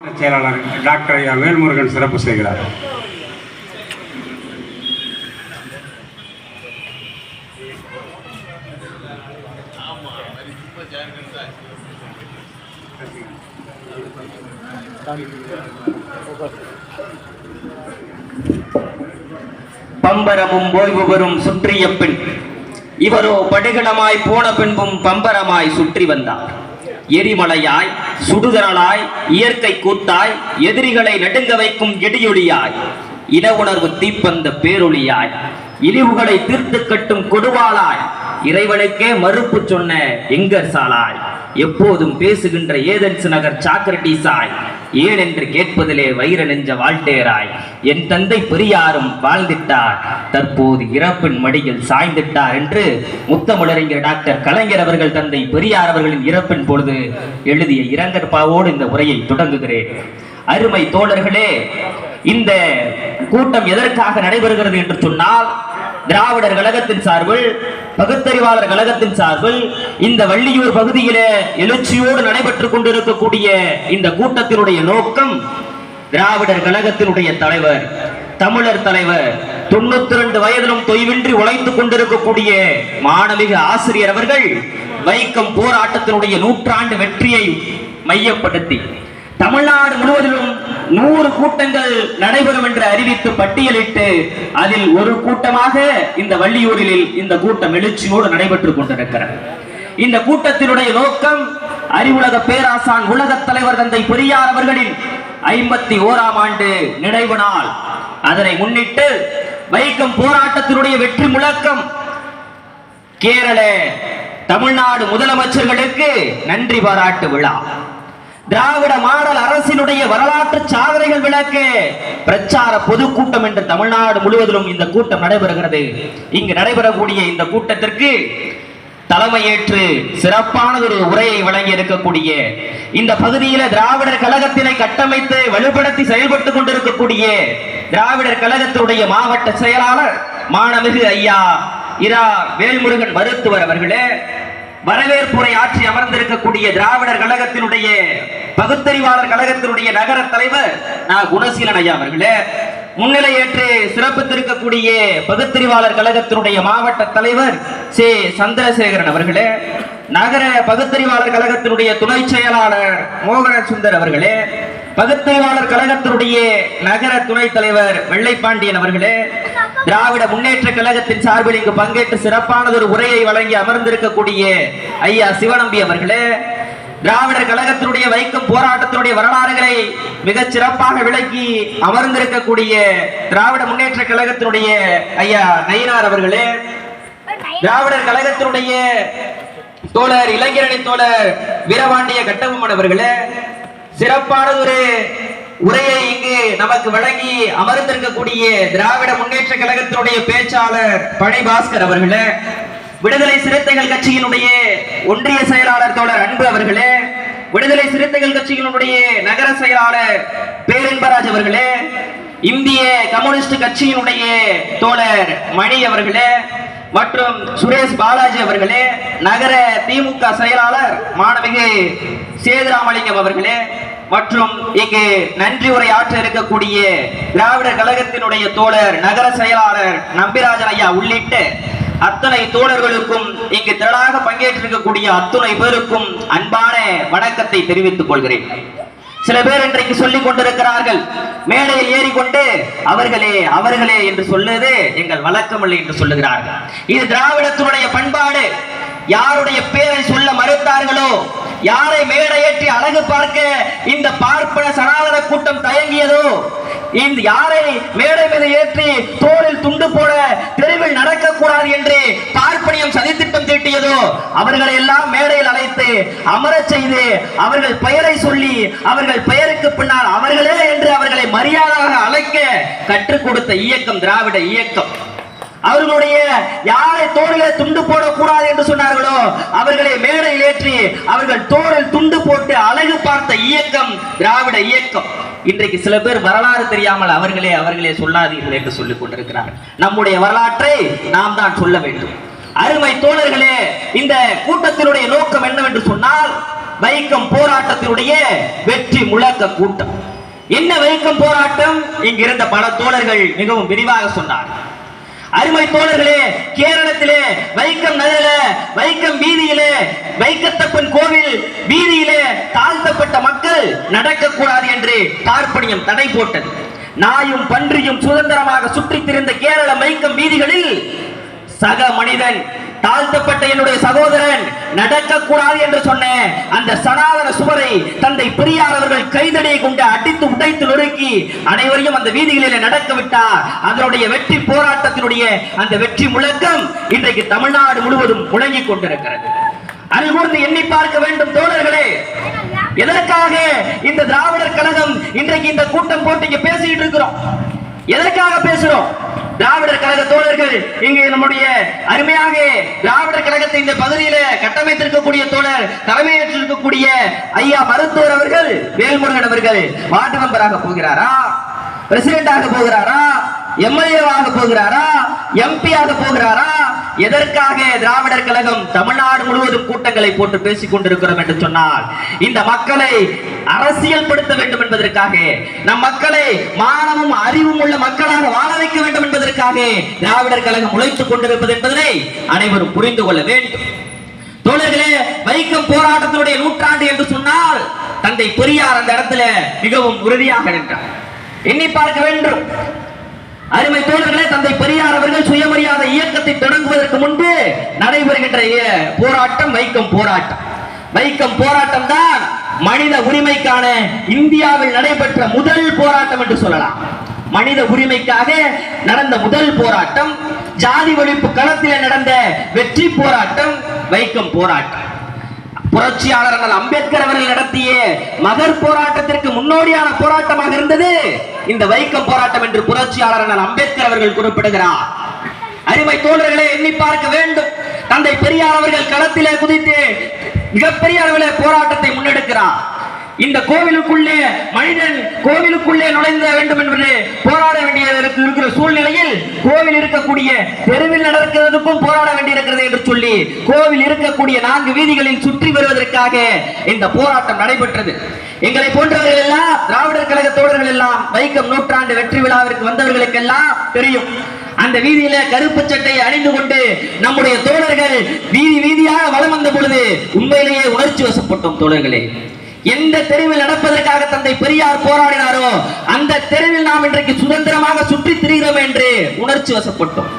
செயலாளர் டாக்டர் ஐயா வேல்முருகன் சிறப்பு செய்கிறார். பம்பரமும் ஓய்வு பெறும் சுற்றிய பின் இவரோ படுகளமாய் போன பின்பும் பம்பரமாய் சுற்றி வந்தார். எரிமலையாய் சுடுதரலாய் இயற்கை கூத்தாய் எதிரிகளை நடுங்க வைக்கும் இடியொலியாய் இன உணர்வு தீப்பந்த பேரொளியாய் இழிவுகளை தீர்த்து கட்டும் கொடுவாளாய் இறைவனுக்கே மறுப்பு சொன்ன எங்கர் சாலாய் எப்போதும் பேசுகின்ற ஏதென்ஸ் நகர் சாக்ரட்டிஸாய் ஏன் என்று கேட்பதிலே வைர நெஞ்ச வாழ்டேராய் என் தந்தை பெரியாரும் வாழ்ந்திட்டார், தற்போது இறப்பின் மடியில் சாய்ந்திட்டார் என்று முத்தமிழறிஞர் டாக்டர் கலைஞர் அவர்கள் தந்தை பெரியார் அவர்களின் இறப்பின் பொழுது எழுதிய இரங்கற்பாவோடு இந்த உரையை தொடங்குகிறேன். அருமை தோழர்களே, இந்த கூட்டம் எதற்காக நடைபெறுகிறது என்று சொன்னால், திராவிடர் கழகத்தின் சார்பில், பகுத்தறிவாளர் கழகத்தின் சார்பில் இந்த வள்ளியூர் பகுதியிலே எழுச்சியோடு நடைபெற்றுக் கொண்டிருக்கக்கூடிய இந்த கூட்டத்தினுடைய நோக்கம், திராவிடர் கழகத்தினுடைய தலைவர், தமிழர் தலைவர், 92 வயதிலும் தொய்வின்றி உழைத்துக் கொண்டிருக்கக்கூடிய மாணவிக ஆசிரியர் அவர்கள் வைக்கம் போராட்டத்தினுடைய 100 வெற்றியை மையப்படுத்தி தமிழ்நாடு முழுவதிலும் 100 கூட்டங்கள் நடைபெறும் என்று அறிவித்து பட்டியலிட்டு அதில் ஒரு கூட்டமாக இந்த வள்ளியூரில் இந்த கூட்டம் எழுச்சியோடு நடைபெற்றுக் கொண்டிருக்கிறது. இந்த கூட்டத்தினுடைய நோக்கம், அறிவுலக பேராசான் உலகத் தலைவர் தந்தை பெரியார் அவர்களின் 51ஆம் ஆண்டு நினைவு நாள். அதனை முன்னிட்டு வைக்கம் போராட்டத்தினுடைய வெற்றி முழக்கம், கேரள தமிழ்நாடு முதலமைச்சர்களுக்கு நன்றி பாராட்டு விழா, திராவிட மாடல் அரசினுடைய வரலாற்று சாதனைகள் விளக்க பிரச்சார பொதுக்கூட்டம் என்று தமிழ்நாடு முழுவதிலும் இந்த கூட்டம் நடைபெறுகிறது. இங்கு நடைபெறக்கூடிய இந்த கூட்டத்திற்கு தலைமையேற்று சிறப்பானதொரு உரையை வழங்கி இருக்கக்கூடிய, இந்த பகுதியில திராவிடர் கழகத்தினை கட்டமைத்து வலுப்படுத்தி செயல்பட்டுக் கொண்டிருக்கக்கூடிய திராவிடர் கழகத்தினுடைய மாவட்ட செயலாளர் மாணமிகு ஐயா இரா வேல்முருகன் மருத்துவர் அவர்களே, வரவேற்புரை ஆற்றி அமர்ந்திருக்கக்கூடிய திராவிடர் கழகத்தினுடைய பகுத்தறிவாளர் கழகத்தினுடைய நகர தலைவர் குணசீலன் ஐயா அவர்களே, முன்னிலையேற்று சிறப்பித்திருக்கக்கூடிய பகுத்தறிவாளர் கழகத்தினுடைய மாவட்ட தலைவர் சே சந்திரசேகரன் அவர்களே, நகர பகுத்தறிவாளர் கழகத்தினுடைய துணை செயலாளர் மோகன சுந்தர் அவர்களே, பகுத்தறிவாளர் கழகத்தினுடைய நகர துணைத் தலைவர் வெள்ளைப்பாண்டியன் அவர்களே, திராவிட முன்னேற்ற கழகத்தின் சார்பில் இங்கு பங்கேற்று சிறப்பானதொரு உரையை வழங்கி அமர்ந்திருக்கக்கூடிய ஐயா சிவநம்பி அவர்களே, திராவிடர் கழகத்தினுடைய வைக்கம் போராட்டத்தினுடைய வரலாறுகளை மிகச் சிறப்பாக விளக்கி அமர்ந்திருக்கக்கூடிய திராவிட முன்னேற்ற கழகத்தினுடைய ஐயா நயினார் அவர்களே, திராவிடர் கழகத்தினுடைய தோழர் இளைஞரணி தோழர் வீரபாண்டிய கட்டபொம்மன் அவர்களே, சிறப்பானதொரு உரையை இங்கு நமக்கு வழங்கி அமர்ந்திருக்கக்கூடிய திராவிட முன்னேற்ற கழகத்தினுடைய பேச்சாளர் பழனி பாஸ்கர் அவர்களே, விடுதலை சிறுத்தைகள் கட்சியினுடைய ஒன்றிய செயலாளர் தோழர் அன்பு அவர்களே, விடுதலை சிறுத்தைகள் கட்சியினுடைய நகர செயலாளர் பேரன்பராஜ் அவர்களே, இந்திய கம்யூனிஸ்ட் கட்சியினுடைய தோழர் மணி அவர்களே மற்றும் சுரேஷ் பாலாஜி அவர்களே, நகர திமுக செயலாளர் மாணவிகு சேதுராமலிங்கம் அவர்களே மற்றும் இங்கு நன்றி உரை ஆற்ற இருக்கக்கூடிய திராவிடர் கழகத்தினுடைய தோழர் நகர செயலாளர் நம்பிராஜன் ஐயா உள்ளிட்ட அத்தனை தோழர்களுக்கும் இங்கு திரளாக பங்கேற்றிருக்கக்கூடிய அத்துணை பேருக்கும் அன்பான வணக்கத்தை தெரிவித்துக் கொள்கிறேன். சில பேர் இன்றைக்கு சொல்லிக் கொண்டிருக்கிறார்கள், மேடையில் ஏறிக்கொண்டு அவர்களே அவர்களே என்று சொல்லுவது எங்கள் வழக்கமில்லை என்று சொல்லுகிறார்கள். இது திராவிடத்தினுடைய பண்பாடு. யாருடைய பேரை சொல்ல மறுத்தார்களோ, யாரை மேடையேற்றி அழகு பார்க்க இந்த பார்ப்பன சனாதன கூட்டம் தயங்கியதோ, இந்த யாரை மேடை மீது ஏற்றி தோளில் துண்டு போட தெருவில் நடக்க கூடாது என்று பார்ப்பனியம் சதித்திட்டம் தீட்டியதோ, அவர்களை எல்லாம் மேடையில் அழைத்து அமரச் செய்து அவர்கள் பெயரை சொல்லி அவர்கள் பெயருக்கு பின்னால் அவர்களே என்று அவர்களை மரியாதையாக அழைக்க கற்றுக் கொடுத்த இயக்கம் திராவிட இயக்கம். அவர்களுடைய யாரை தோளிலே துண்டு போடக்கூடாது என்று சொன்னார்களோ அவர்களை மேடையில் ஏற்றி அவர்கள் தோளில் துண்டு போட்டு அழகு பார்த்த இயக்கம் திராவிட இயக்கம். இன்றைக்கு சில பேர் வரலாறு தெரியாமல் அவர்களே அவர்களே சொல்லாதீர்கள் என்று சொல்லிக் கொண்டிருக்கிறார்கள். நம்முடைய வரலாற்றை நாம் தான் சொல்ல வேண்டும். அருமை தோழர்களே, இந்த கூட்டத்தினுடைய நோக்கம் என்னவென்று சொன்னால், வைக்கம் போராட்டத்தினுடைய வெற்றி முழக்க கூட்டம். என்ன வைக்கம் போராட்டம்? இங்கிருந்த பல தோழர்கள் மிகவும் விரிவாக சொன்னார். அருமை தோழர்களே, கேரளத்திலே வைக்கம் நகரில வைக்கம் வீதியிலே வைக்கத்தப்பன் கோவில் வீதியிலே தாழ்த்தப்பட்ட மக்கள் நடக்கக்கூடாது என்று பார்ப்பனியம் தடை போட்டது. நாயும் பன்றியும் சுதந்திரமாக சுற்றித் திரிந்த கேரள வைக்கம் வீதிகளில் சக மனிதன், தாழ்த்தப்பட்ட என்னுடைய சகோதரன் நடக்கக்கூடாது என்று சொன்ன அந்த சனாதன சுவரை தந்தை பெரியார் அவர்கள் கைதடியை கொண்டு அடித்து உடைத்து நொறுக்கி அனைவரையும் அந்த வீதிகளிலே நடக்க விட்டார். அதனுடைய வெற்றி போராட்டத்தினுடைய அந்த வெற்றி முழக்கம் இன்றைக்கு தமிழ்நாடு முழுவதும் முழங்கிக் கொண்டிருக்கிறது. அருள்கூர்ந்து எண்ணி பார்க்க வேண்டும் தோழர்களே, எதற்காக இந்த திராவிடர் கழகம் இன்றைக்கு இந்த கூட்டம் போட்டு இங்க பேசிட்டு இருக்கிறோம்? எதற்காக பேசுறோம்? திராவிடர் கழக தோழர்கள் இங்கு நம்முடைய அருமையாக திராவிடர் கழகத்தை இந்த பகுதியில கட்டமைத்திருக்கக்கூடிய தோழர், தலைமையேற்றிருக்கக்கூடிய ஐயா மருத்துவர் அவர்கள், வேல்முருகன் அவர்கள் வார்டு மெம்பராக போகிறாரா, பிரசிடென்டாக போகிறாரா, எம்எல்ஏவாக போகிறாரா, எம்பி ஆக போகிறாரா? எதற்காக திராவிடர் கழகம் தமிழ்நாடு முழுவதும் கூட்டங்களை போட்டு பேசிக் கொண்டிருக்கிறோம் என்று சொன்னால், இந்த மக்களை அரசியல் படுத்த வேண்டும் என்பதற்காக, நம் மக்களை மானமும் அறிவும் உள்ள மக்களாக வாழ வைக்க வேண்டும் என்பதற்காக திராவிடர் கழகம் உழைத்துக் கொண்டிருப்பது என்பதனை அனைவரும் புரிந்து கொள்ள வேண்டும். தோழர்களே, வைக்கம் போராட்டத்தினுடைய நூற்றாண்டு என்று சொன்னால் தந்தை பெரியார் அந்த இடத்துல மிகவும் உறுதியாக நின்றார். எண்ணி பார்க்க வேண்டும். அருமை தோழர்களே, தந்தை பெரியார் அவர்கள் சுயமரியாதை இயக்கத்தை தொடங்குவதற்கு முன்பு நடைபெறுகின்ற போராட்டம் வைக்கம் போராட்டம். வைக்கம் போராட்டம் தான் மனித உரிமைக்கான இந்தியாவில் நடைபெற்ற முதல் போராட்டம் என்று சொல்லலாம். மனித உரிமைக்காக நடந்த முதல் போராட்டம், ஜாதி ஒழிப்பு களத்தில் நடந்த வெற்றி போராட்டம் வைக்கம் போராட்டம். புரட்சியாளர் அம்பேத்கர் அவர்கள் நடத்திய மகர் போராட்டத்திற்கு முன்னோடியான போராட்டமாக இருந்தது இந்த வைக்கம் போராட்டம் என்று புரட்சியாளர் அம்பேத்கர் அவர்கள் குறிப்பிடுகிறார். அருமை தோழர்களே, எண்ணி பார்க்க வேண்டும். தந்தை பெரியார் அவர்கள் களத்திலே குதித்து மிகப்பெரிய அளவில் போராட்டத்தை முன்னெடுக்கிறார். இந்த கோவிலுக்குள்ளே மனிதன் கோவிலுக்குள்ளே நுழைந்த வேண்டும் என்று போராட வேண்டியது இருக்கிற சூழ்நிலையில் கோவில் இருக்கக்கூடிய தெருவில் நடக்கிறதுக்கும் போராட வேண்டியிருக்கிறது என்று சொல்லி கோவில் இருக்கக்கூடிய 4 வீதிகளில் சுற்றி வருவதற்காக இந்த போராட்டம் நடைபெற்றது. எங்களை போன்றவர்கள் எல்லாம், திராவிடர் கழக தோழர்கள் எல்லாம் வைக்கம் நூற்றாண்டு வெற்றி விழாவிற்கு வந்தவர்களுக்கெல்லாம் தெரியும். அந்த வீதியில கருப்பு சட்டை அணிந்து கொண்டு நம்முடைய தோழர்கள் வீதி வீதியாக வலம் வந்த பொழுது உண்மையிலேயே உணர்ச்சி வசப்பட்டோம் தோழர்களே. எந்த தெருவில் நடப்பதற்காக தந்தை பெரியார் போராடினாரோ அந்த தெருவில் நாம் இன்றைக்கு சுதந்திரமாக சுற்றி திரிகிறோம் என்று உணர்ச்சி வசப்பட்டோம்.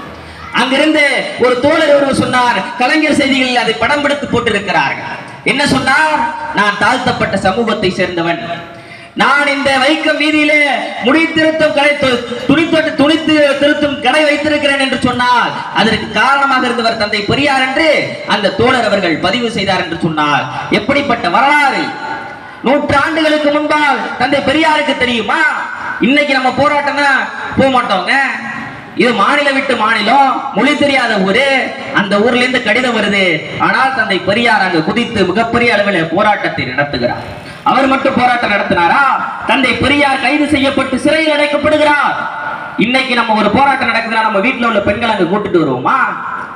அங்கிருந்து ஒரு தோழர் ஒருவர் சொன்னார், கலைஞர் செய்திகளில் அதை படம் பிடித்து போட்டிருக்கிறார்கள். என்ன சொன்னார்? நான் தாழ்த்தப்பட்ட சமூகத்தை சேர்ந்தவன், நான் இந்த வைக்கம் வீதியிலே முடி திருத்தும் கடை, துணித்து திருத்தும் கடை வைத்திருக்கிறேன் என்று சொன்னால் அதற்கு காரணமாக இருந்தவர் தந்தை பெரியார் என்று அந்த தோழர் அவர்கள் பதிவு செய்தார் என்று சொன்னார். எப்படிப்பட்ட வரலாறு! 100 ஆண்டுகளுக்கு முன்பால் தந்தை பெரியாருக்கு தெரியுமா? இன்னைக்கு நம்ம போராட்டம்னா போக மாட்டோங்க. இது மாநிலம் விட்டு மாநிலம், மொழி தெரியாத ஊரு, அந்த ஊர்ல இருந்து கடிதம் வருது. ஆனால் தந்தை பெரியார் அங்கு குதித்து மிகப்பெரிய அளவில் போராட்டத்தை நடத்துகிறார். அவர் மட்டும் போராட்டம் நடத்தினாரா? தந்தை பெரியார் கைது செய்யப்பட்டு சிறையில் அடைக்கப்படுகிறார். இன்னைக்கு நம்ம ஒரு போராட்டம் நடக்குதுன்னா நம்ம வீட்டுல உள்ள பெண்கள் அங்க கூட்டிட்டு வருவோமா?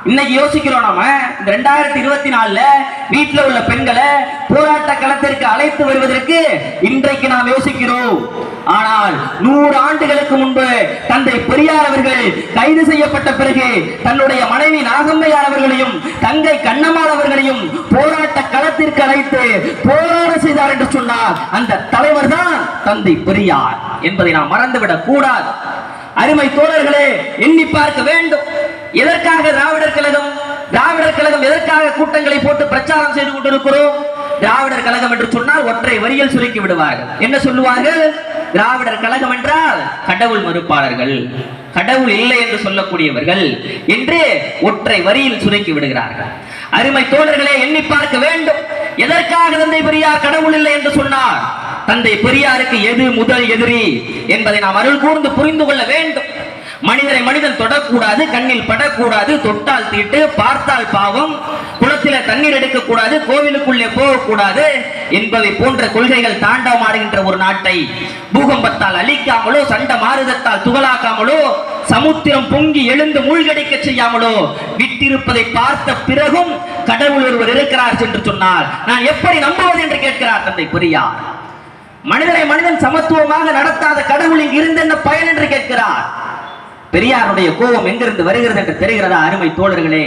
இன்னைக்கு யோசிக்கிறோம். நாம இந்த 2024 வீட்டுல உள்ள பெண்களை போராட்ட களத்திற்கு அழைத்து வருவதற்கு இன்றைக்கு நாம் யோசிக்கிறோம். ஆனால் 100 ஆண்டுகளுக்கு முன்பு தந்தை பெரியார் அவர்கள் கைது செய்யப்பட்ட பிறகு தன்னுடைய மனைவி நாகம்மையார் அவர்களையும் தங்கை கண்ணம்மாள் அவர்களையும் போராட்ட களத்திற்கு அழைத்து போராட செய்தார் என்று சொன்னார். அந்த தலைவர் தான் தந்தை பெரியார் என்பதை நாம் மறந்துவிடக் கூடாது. அருமை தோழர்களே, எண்ணி பார்க்க வேண்டும். எதற்காக திராவிடர் கழகம் எதற்காக கூட்டங்களை போட்டு பிரச்சாரம் செய்து கொண்டிருக்கிறோம்? திராவிடர் கழகம் என்று சொன்னால் ஒற்றை வரியில் சுருக்கி விடுவார்கள். என்ன சொல்லுவார்கள்? திராவிடர் கழகம் என்றால் கடவுள் மறுப்பாளர்கள், கடவுள் இல்லை என்று சொல்லக்கூடியவர்கள் என்று ஒற்றை வரியில் சுருக்கி விடுகிறார்கள். அருமை தோழர்களே, எண்ணி பார்க்க வேண்டும். எதற்காக தந்தை பெரியார் கடவுள் இல்லை என்று சொன்னார்? தந்தை பெரியாருக்கு எது முதல் எதிரி என்பதை நாம் அருள் கூர்ந்து புரிந்து கொள்ள வேண்டும். மனிதரை மனிதன் தொடக்கூடாது, கண்ணில் படக்கூடாது, தொட்டால் தீட்டு, பார்த்தால் பாவம், குளத்தில தண்ணீர் எடுக்கக்கூடாது, கோவிலுக்குள்ளே போகக்கூடாது என்பதை போன்ற கொள்கைகள் தாண்டவமாடுகின்ற ஒரு நாட்டை பூகம்பத்தால் அழிக்காமலோ, சண்ட மாறுதத்தால் துகளாக்காமலோ சமுத்திரம் பொங்கி எழுந்து மூழ்கடிக்க செய்யாமலோ விட்டிருப்பதை பார்த்த பிறகும் கடவுள் ஒருவர் இருக்கிறார் என்று சொன்னால் நான் எப்படி நம்புவது என்று கேட்கிறார் தந்தை பெரியார். மனிதனை மனிதன் சமத்துவமாக நடத்தாத கடவுள் இங்கு இருந்து என்ன பயன் என்று கேட்கிறார். பெரியாருடைய கோபம் எங்கிருந்து வருகிறது என்று தெரிகிறதா அருமை தோழர்களே?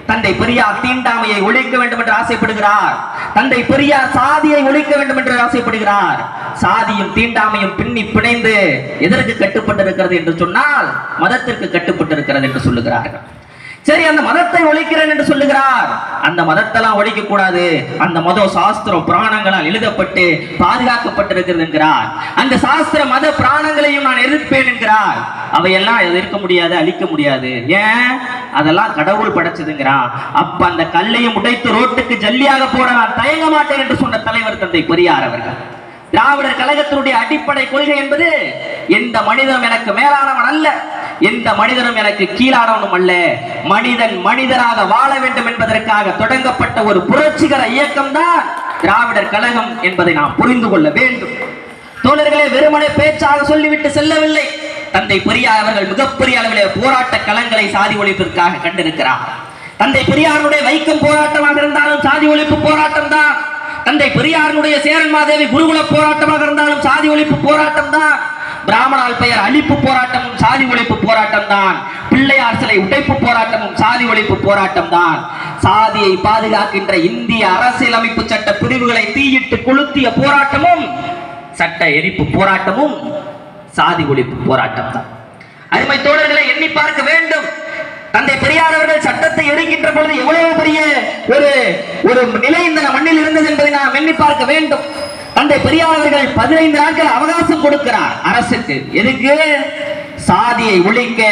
தந்தை பெரியார் தீண்டாமையை ஒழிக்க வேண்டும் என்று ஆசைப்படுகிறார். தந்தை பெரியார் சாதியை ஒழிக்க வேண்டும் என்று ஆசைப்படுகிறார். சாதியும் தீண்டாமையும் பின்னி பிணைந்து எதற்கு கட்டுப்பட்டிருக்கிறது என்று சொன்னால் மதத்திற்கு கட்டுப்பட்டிருக்கிறது என்று சொல்லுகிறார்கள். சரி, அந்த மதத்தை ஒழிக்கிறேன் என்று சொல்லுகிறார். அந்த மதத்தெல்லாம் ஒழிக்க கூடாது, அந்த மதம் சாஸ்திரம் புராணங்களால் எழுதப்பட்டு பாதுகாக்கப்பட்டிருக்கிறது என்கிறார். அந்த சாஸ்திர மத புராணங்களையும் நான் எதிர்ப்பேன் என்கிறார். அவையெல்லாம் எதிர்க்க முடியாது, அழிக்க முடியாது. ஏன்? அதெல்லாம் கடவுள் படைச்சதுங்கிறான். அப்ப அந்த கல்லையும் உடைத்து ரோட்டுக்கு ஜல்லியாக போட நான் தயங்க மாட்டேன் என்று சொன்ன தலைவர் தந்தை பெரியார் அவர்கள். திராவிடர் கழகத்தினுடைய அடிப்படை கொள்கை என்பது எந்த மனிதனும் எனக்கு மேலானவன் அல்ல, எந்த மனிதனும் எனக்கு கீழானவனும் அல்ல, மனிதன் மனிதராக வாழ வேண்டும் என்பதற்காக தொடங்கப்பட்ட ஒரு புரட்சிகர இயக்கம் தான் திராவிடர் கழகம் என்பதை நாம் புரிந்து கொள்ள வேண்டும். தோழர்களே, வெறுமனே பேச்சாக சொல்லிவிட்டு செல்லவில்லை. தந்தை பெரியார் அவர்கள் மிகப்பெரிய அளவிலே போராட்ட களங்களை சாதி ஒழிப்பிற்காக கண்டிருக்கிறார். தந்தை பெரியாருடைய வைக்கம் போராட்டமாக இருந்தாலும் சாதி ஒழிப்பு போராட்டம் தான். தந்தை பெரியாருடைய சேரன்மாதேவி குருகுல போராட்டமாக இருந்தாலும் சாதி ஒழிப்பு போராட்டம் தான். பிராமணால் பெயர் அழிப்பு போராட்டமும் சாதி ஒழிப்பு போராட்டம் தான். பிள்ளையார் சிலை உடைப்பு போராட்டமும் சாதி ஒழிப்பு போராட்டம் தான். சாதியை பாதுகாக்கின்ற இந்திய அரசியலமைப்பு சட்ட பிரிவுகளை தீயிட்டு கொளுத்திய போராட்டமும் சட்ட எரிப்பு போராட்டமும் சாதி ஒழிப்பு போராட்டம் தான். அருமை தோழர்களை எண்ணி பார்க்க வேண்டும். தந்தை பெரியார் அவர்கள் சட்டத்தை எரிக்கின்ற பொழுது எவ்வளவு பெரிய ஒரு நிலை இந்த மண்ணில் இருந்தது என்பதை நாம் எண்ணி பார்க்க வேண்டும். தந்தை பெரியார் அவர்கள் 15 நாட்கள் அவகாசம் கொடுக்கிறார் அரசுக்கு. எதுக்கு? சாதியை ஒழிக்க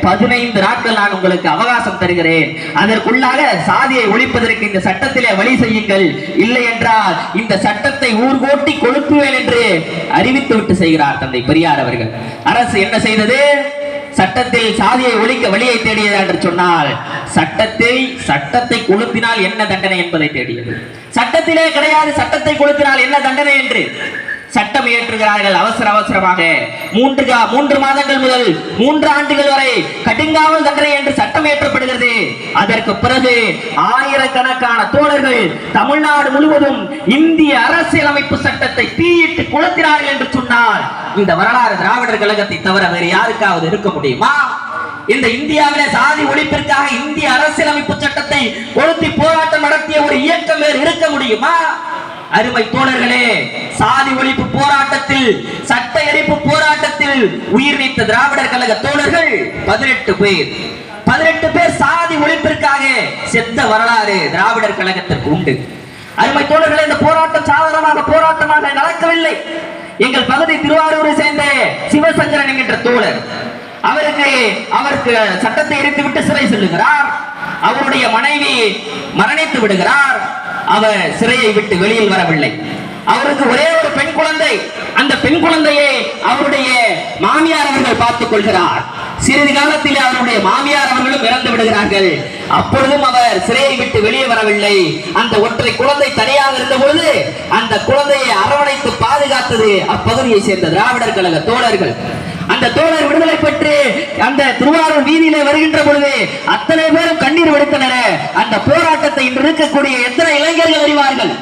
15 நாட்கள் நான் உங்களுக்கு அவகாசம் தருகிறேன். அதற்குள்ளாக சாதியை ஒழிப்பதற்கு இந்த சட்டத்திலே வழி செய்யுங்கள், இல்லை என்றால் இந்த சட்டத்தை ஊர்கோட்டி கொளுத்துவேன் என்று அறிவித்து விட்டு செய்கிறார் தந்தை பெரியார் அவர்கள். அரசு என்ன செய்தது? சட்டத்தில் சாதியை ஒழிக்க வழியை தேடியது என்று சொன்னால் சட்டத்தை கொளுத்தினால் என்ன தண்டனை என்பதை தேடியது. சட்டத்திலே கிடையாது சட்டத்தை கொளுத்தினால் என்ன தண்டனை என்று. சட்டம் இயற்றுகிறார்கள் அவசரமாக. 3 மாதங்கள் முதல் 3 ஆண்டுகள் வரை கடுங்காவல் தண்டனை என்று சட்டம் இயற்றப்படுகிறது. அதற்கு பிறகு ஆயிரக்கணக்கான தோழர்கள் தமிழ்நாடு முழுவதும் இந்திய அரசியலமைப்பு சட்டத்தை தீயிட்டு கொளுத்தினார்கள் என்று சொன்னால் இந்த வரலாறு திராவிடர் கழகத்தை தவிர வேறு யாருக்காவது இருக்க முடியுமா? இந்த இந்தியாவிலே சாதி ஒழிப்பிற்காக இந்திய அரசியலமைப்பு சட்டத்தை கொளுத்தி போராட்டம் நடத்திய ஒரு இயக்கம் வேறு இருக்க முடியுமா? அருமை தோழர்களே, சாதி ஒழிப்பு போராட்டத்தில் சட்ட எரிப்பு போராட்டத்தில் உயிர் நீத்த திராவிடர் கழக தோழர்கள் 18 பேர் சாதி ஒழிப்பிற்காக செத்த வரலாறு திராவிடர் கழகத்திற்கு உண்டு. அருமை தோழர்களே, இந்த போராட்டம் சாதாரணமாக போராட்டமாக நடக்கவில்லை. எங்கள் பகுதி திருவாரூரை சேர்ந்த சிவசங்கரன் என்கின்ற தோழர் அவருக்கு சட்டத்தை எரித்து விட்டு சிறை செல்லுகிறார். அவருடைய மனைவி மரணித்து விடுகிறார். அவர் சிறையை விட்டு வெளியில் வரவில்லை. அவருக்கு ஒரே ஒரு பெண் குழந்தை. அந்த பெண் குழந்தையை அவருடைய மாமியார் அவர்கள் பார்த்துக் கொள்கிறார். சிறிது காலத்தில் அவருடைய மாமியார் அவர்களும் இறந்து விடுகிறார்கள். அப்பொழுதும் அவர் சிறையை விட்டு வெளியே வரவில்லை. அந்த ஒற்றை குழந்தை தனியாக இருந்த பொழுது அந்த குழந்தையை அரவணைத்து பாதுகாத்தது அப்பகுதியை சேர்ந்த திராவிடர் கழக தோழர்கள். அந்த தோழர் விடுதலை பெற்று அந்த திருவாரூர் வீதியிலே வருகின்ற பொழுது அத்தனை பேரும் கண்ணீர் வடித்தனர். அந்த போராட்டத்தை இன்று இருக்கக்கூடிய எத்தனை இளைஞர்கள் அறிவார்கள்?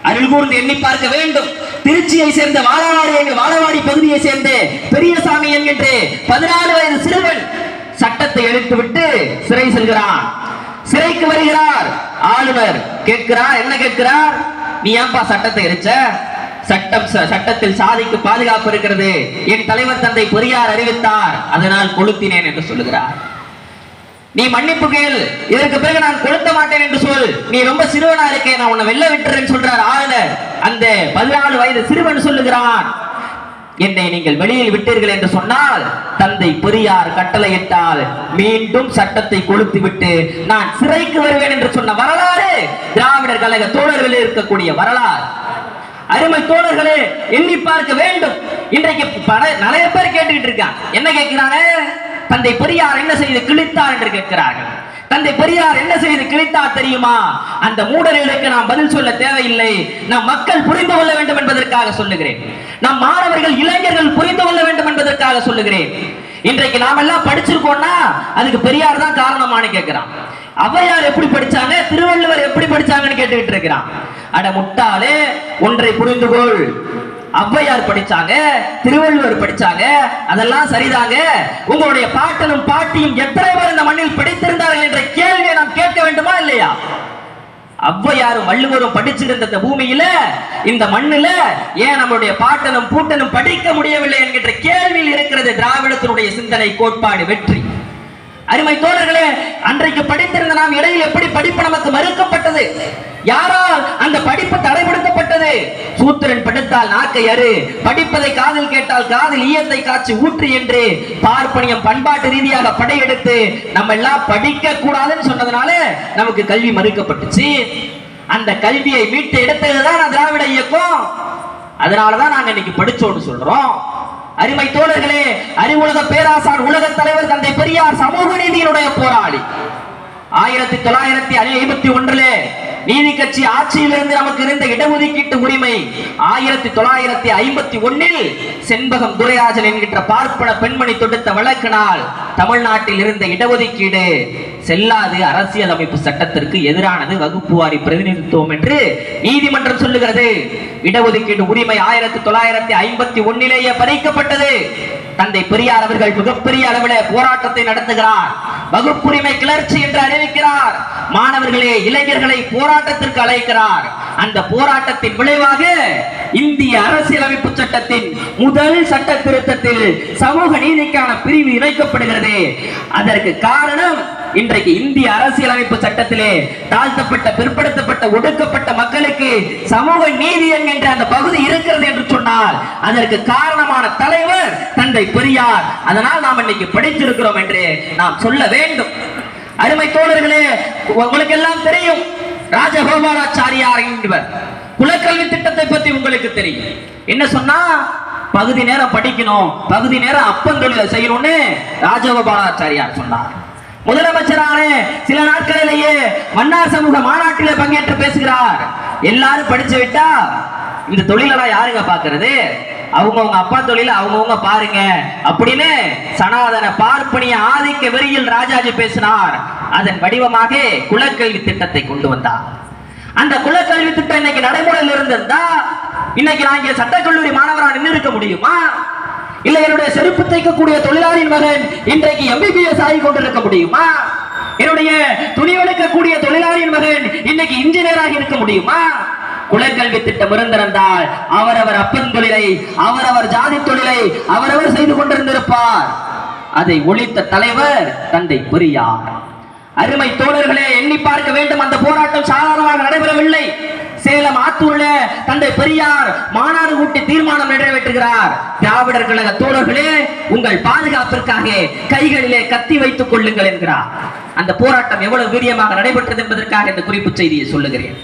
அருள் கூர்ந்து எண்ணி பார்க்க வேண்டும். திருச்சியை சேர்ந்த வாழவாடி பகுதியை சேர்ந்த பெரியசாமி என்கின்ற 14 வயது சிறுவன் சட்டத்தை எடுத்துவிட்டு சிறை செல்கிறான். சிறைக்கு வருகிறார். ஆளுநர் கேட்கிறார், என்ன கேட்கிறார்? நீ ஏன்பா சட்டத்தை எரிச்ச? சட்டத்தில் சாதிக்கு பாதுகாப்பு இருக்கிறது, என் தலைவர் தந்தை பெரியார் அறிவித்தார், அதனால் கொளுத்தினேன் என்று சொல்லுகிறார். நீ மன்னிப்பு கேள், இதற்கு பிறகு நான் கொளுத்த மாட்டேன் என்று சொல், நீ ரொம்ப சிறுவனா இருக்கே, நான் உன்னை வெல்ல விட்டுறேன்னு சொல்றார் ஆளுநர். அந்த 14 வயது சிறுவன் சொல்லுகிறான், என்னை நீங்கள் வெளியில் விட்டீர்கள் என்று சொன்னால் தந்தை பெரியார் கட்டளையிட்டால் மீண்டும் சட்டத்தை கொளுத்தி விட்டு நான் சிறைக்கு வருவேன் என்று சொன்ன வரலாறு திராவிடர் கழக தோழர்கள் இருக்கக்கூடிய வரலாறு. அருமை தோழர்களே, எண்ணி பார்க்க வேண்டும். இன்றைக்கு நிறைய பேர் கேட்டுக்கிட்டு இருக்காங்க. என்ன கேட்கிறாங்க? தந்தை பெரியார் என்ன செய்து கிழித்தார் என்று கேட்கிறார்கள். தந்தை பெரியார் என்ன செய்து கிழித்தார் தெரியுமா? அந்த மூடர்களுக்கு நாம் பதில் சொல்ல தேவையில்லை. நம் மக்கள் புரிந்து கொள்ள வேண்டும் என்பதற்காக சொல்லுகிறேன். நம் மாணவர்கள் இளைஞர்கள் புரிந்து கொள்ள வேண்டும் என்பதற்காக சொல்லுகிறேன். இன்றைக்கு நாம எல்லாம் படிச்சிருக்கோம்னா அதுக்கு பெரியார் தான் காரணமானு கேட்கிறான். ஔவையார் எப்படி படிச்சாங்க, திருவள்ளுவர் எப்படி படிச்சாங்கன்னு கேட்டுக்கிட்டு இருக்கிறான். அட முட்டாளே, ஒன்றை புரிந்துகொள். ஔவையார் படிச்சாங்க, திருவள்ளுவர் படிச்சாங்க, அதெல்லாம் சரிதாங்க. உங்களுடைய பாட்டனும் பாட்டியும் எத்தனை பேர் இந்த மண்ணில் படித்திருந்தார்கள் என்ற கேள்வியை நாம் கேட்க வேண்டுமா இல்லையா? ஔவையாரும் வள்ளுவரும் படிச்சிருந்த இந்த பூமியில, இந்த மண்ணில ஏன் நம்மளுடைய பாட்டனும் பூட்டனும் படிக்க முடியவில்லை என்கின்ற கேள்வியில் இருக்கிறது திராவிடத்தினுடைய சிந்தனை கோட்பாடு வெற்றி. அருமை தோழர்களே, அன்றைக்கு படித்திருந்த நாம் இடையில் எப்படி படிப்பு நமக்கு மறுக்கப்பட்டது? யாரால் அந்த படிப்பு தடைபடுத்தப்பட்டது? சூத்திரன் படித்தால் நாக்கை அறு, படிப்பதை காதில் கேட்டால் காதில் ஈயத்தை காய்ச்சி ஊற்று என்று பார்ப்பனியம் பண்பாட்டு ரீதியாக படையெடுத்து நம்ம எல்லாம் படிக்க கூடாதுன்னு சொன்னதுனால நமக்கு கல்வி மறுக்கப்பட்டுச்சு. அந்த கல்வியை மீட்டு எடுத்ததுதான் திராவிட இயக்கம். அதனாலதான் நாங்க இன்னைக்கு படிச்சோன்னு சொல்றோம். அருமை தோழர்களே, அறிவுலக பேராசான் உலக தலைவர் தந்தை பெரியார் சமூக நீதியினுடைய போராளி. 1951 நீதி கட்சி ஆட்சியிலிருந்து நமக்கு இருந்த இடஒதுக்கீட்டு உரிமை 1951 செண்பகம் துரைராஜன் என்கின்ற பார்ப்பன பெண்மணி தொடுத்த வழக்கினால் தமிழ்நாட்டில் இருந்த இடஒதுக்கீடு செல்லாது, அரசியலமைப்பு சட்டத்திற்கு எதிரானது, வகுப்புவாரி பிரதிநிதித்துவம் என்று நீதிமன்றம் சொல்லுகிறது. இடஒதுக்கீடு உரிமை 1951 பறிக்கப்பட்டது. தந்தை பெரியார் அவர்கள் மிகப்பெரிய அளவில் போராட்டத்தை நடத்துகிறார். வகுப்புரிமை கிளர்ச்சி என்று அறிவிக்கிறார். மாணவர்களே, இளைஞர்களை போராட்டத்திற்கு அழைக்கிறார். அந்த போராட்டத்தின் விளைவாக இந்திய அரசியலமைப்பு சட்டத்தின் முதல் சட்ட திருத்தத்தில் சமூக நீதிக்கான பிரிவு இணைக்கப்படுகிறது. அதற்கு காரணம், இன்றைக்கு இந்திய அரசியலமைப்பு சட்டத்திலே தாழ்த்தப்பட்ட, பிற்படுத்தப்பட்ட, ஒடுக்கப்பட்ட மக்களுக்கு சமூக நீதி என்கின்ற அந்த பகுதி இருக்கிறது என்று சொன்னால் அதற்கு காரணமான தலைவர் தந்தை பெரியார். அதனால் நாம் இன்னைக்கு படித்திருக்கிறோம் என்று நாம் சொல்ல வேண்டும். அருமை தோழர்களே, உங்களுக்கு எல்லாம் தெரியும், ராஜகோபாலாச்சாரியார் என்பவர் குலக்கல்வி திட்டத்தை பற்றி உங்களுக்கு தெரியும். என்ன சொன்னா, பகுதி நேரம் படிக்கணும், பகுதி நேரம் அப்பந்தொழில் செய்யணும்னு ராஜகோபாலாச்சாரியார் சொன்னார். முதலமைச்சரான சில நாட்களிலேயே மன்னார் சமூக மாநாட்டில் பங்கேற்று பேசுகிறார். எல்லாரும் படிச்சு விட்டா இந்த தொழிலெல்லாம் யாருங்க பாக்குறது, அவங்கவுங்க அப்பா தொழில அவங்கவுங்க பாருங்க அப்படின்னு சனாதன பார்ப்பனிய ஆதிக்க வெறியில் ராஜாஜி பேசினார். அதன் வடிவமாக குலக்கல்வி திட்டத்தை கொண்டு வந்தார். அந்த குலக்கல்வி திட்டம் இன்னைக்கு நடைமுறையில் இருந்திருந்தா இன்னைக்கு நான் இங்கே சட்டக்கல்லூரி மாணவராக நின்று இருக்க முடியுமா? இல்ல என்னுடைய செருப்பு தைக்கக்கூடிய தொழிலாளியின் மகன் இன்றைக்கு MBBS ஆகி கொண்டிருக்க முடியுமா? என்னுடைய துணி எடுக்கக்கூடிய தொழிலாளியின் மகன் இன்னைக்கு இன்ஜினியராக இருக்க முடியுமா? குலக்கல்வி திட்டம் இருந்திருந்தால் அவரவர் அப்பன் தொழிலை, அவரவர் ஜாதி தொழிலை அவரவர் செய்து கொண்டிருந்திருப்பார். அதை ஒழித்த தலைவர் தந்தை பெரியார். அருமை தோழர்களே, எண்ணி பார்க்க வேண்டும், அந்த போராட்டம் சாதாரணமாக நடைபெறவில்லை. சேலம் ஆத்தூர்ல தந்தை பெரியார் மாநாடு கூட்டி தீர்மானம் நிறைவேற்றுகிறார். திராவிடர் கழக தோழர்களே, உங்கள் பாதுகாப்பிற்காக கைகளிலே கத்தி வைத்துக் கொள்ளுங்கள் என்கிறார். அந்த போராட்டம் எவ்வளவு வீரியமாக நடைபெற்றது என்பதற்காக இந்த குறிப்பு செய்தியை சொல்லுகிறேன்.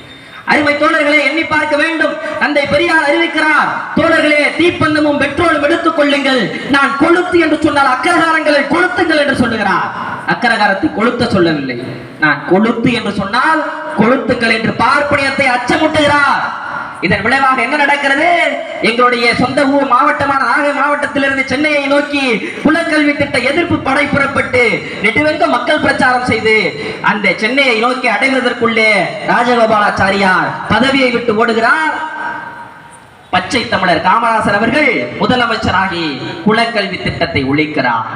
அருமை தோழர்களே, எண்ணி பார்க்க வேண்டும், தந்தை பெரியார் அறிவிக்கிறார், தோழர்களே தீப்பந்தமும் பெட்ரோலும் எடுத்துக் கொள்ளுங்கள். நான் கொளுத்து என்று சொன்னால் அக்கரகாரங்களை கொளுத்துங்கள் என்று சொல்லுகிறார். அக்கரகாரத்தை கொளுத்த சொல்லவில்லை, நான் கொளுத்து என்று சொன்னால் கொளுத்துக்கள் என்று பார்ப்பனியத்தை அச்சமூட்டுகிறார். இதன் விளைவாக என்ன நடக்கிறது? எங்களுடைய சொந்த ஊர் மாவட்டமான நாகை மாவட்டத்திலிருந்து சென்னையை நோக்கி குலக்கல்வி திட்ட எதிர்ப்பு படை புறப்பட்டு நெடுவெங்க மக்கள் பிரச்சாரம் செய்து அந்த சென்னையை நோக்கி அடைவதற்குள்ளே ராஜகோபாலாச்சாரியார் பதவியை விட்டு ஓடுகிறார். பச்சை தமிழர் காமராசர் அவர்கள் முதலமைச்சராகி குலக்கல்வி திட்டத்தை ஒழிக்கிறார்.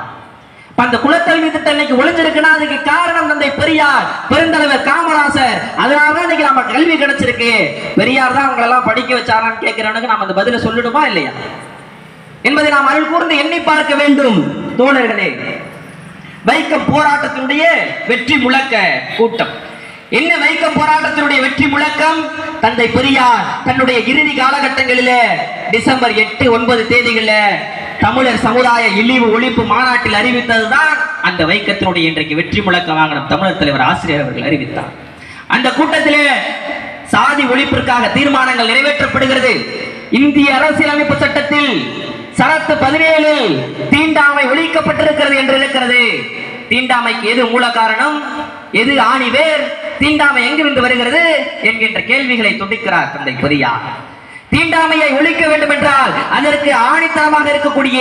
அந்த குலக்கல்வி திட்டம் இன்னைக்கு ஒளிஞ்சிருக்குன்னா அதுக்கு காரணம் தந்தை பெரியார், பெருந்தலைவர் காமராசர். அதனாலதான் இன்னைக்கு நம்ம கல்வி கிடைச்சிருக்கு. பெரியார் தான் உங்களை எல்லாம் படிக்க வச்சாரான்னு கேட்கிறவனுக்கு நம்ம அந்த பதில சொல்லிடுமா இல்லையா என்பதை நாம் அருள் கூர்ந்து எண்ணி பார்க்க வேண்டும். தோழர்களே, வைக்கம் போராட்டத்தினுடைய வெற்றி முழக்க கூட்டம் என்ன? வைக்கம் போராட்டத்தினுடைய வெற்றி முழக்கம் தந்தை பெரியார் தன்னுடைய இறுதி காலகட்டங்களிலே டிசம்பர் 8, 9 தேதிகளில் தமிழர் சமுதாய இழிவு ஒழிப்பு மாநாட்டில் அறிவித்ததுதான் அந்த வைக்கத்தினுடைய இன்றைக்கு வெற்றி முழக்கமாக நம் தமிழர் தலைவர் ஆசிரியர் அவர்கள் அறிவித்தார். அந்த கூட்டத்திலே சாதி ஒழிப்பிற்காக தீர்மானங்கள் நிறைவேற்றப்படுகிறது. இந்திய அரசியலமைப்பு சட்டத்தில் சரத்து 17 தீண்டாமை ஒழிக்கப்பட்டிருக்கிறது என்று இருக்கிறது. தீண்டாமைக்கு எது மூல காரணம், எது ஆணிவேர், தீண்டாமை எங்கிருந்து வருகிறது என்கின்ற கேள்விகளை தொடுக்கிறார் தந்தை பெரியார். தீண்டாமையை ஒழிக்க வேண்டும் என்றால் அதற்கு ஆணித்தளமாக இருக்கக்கூடிய,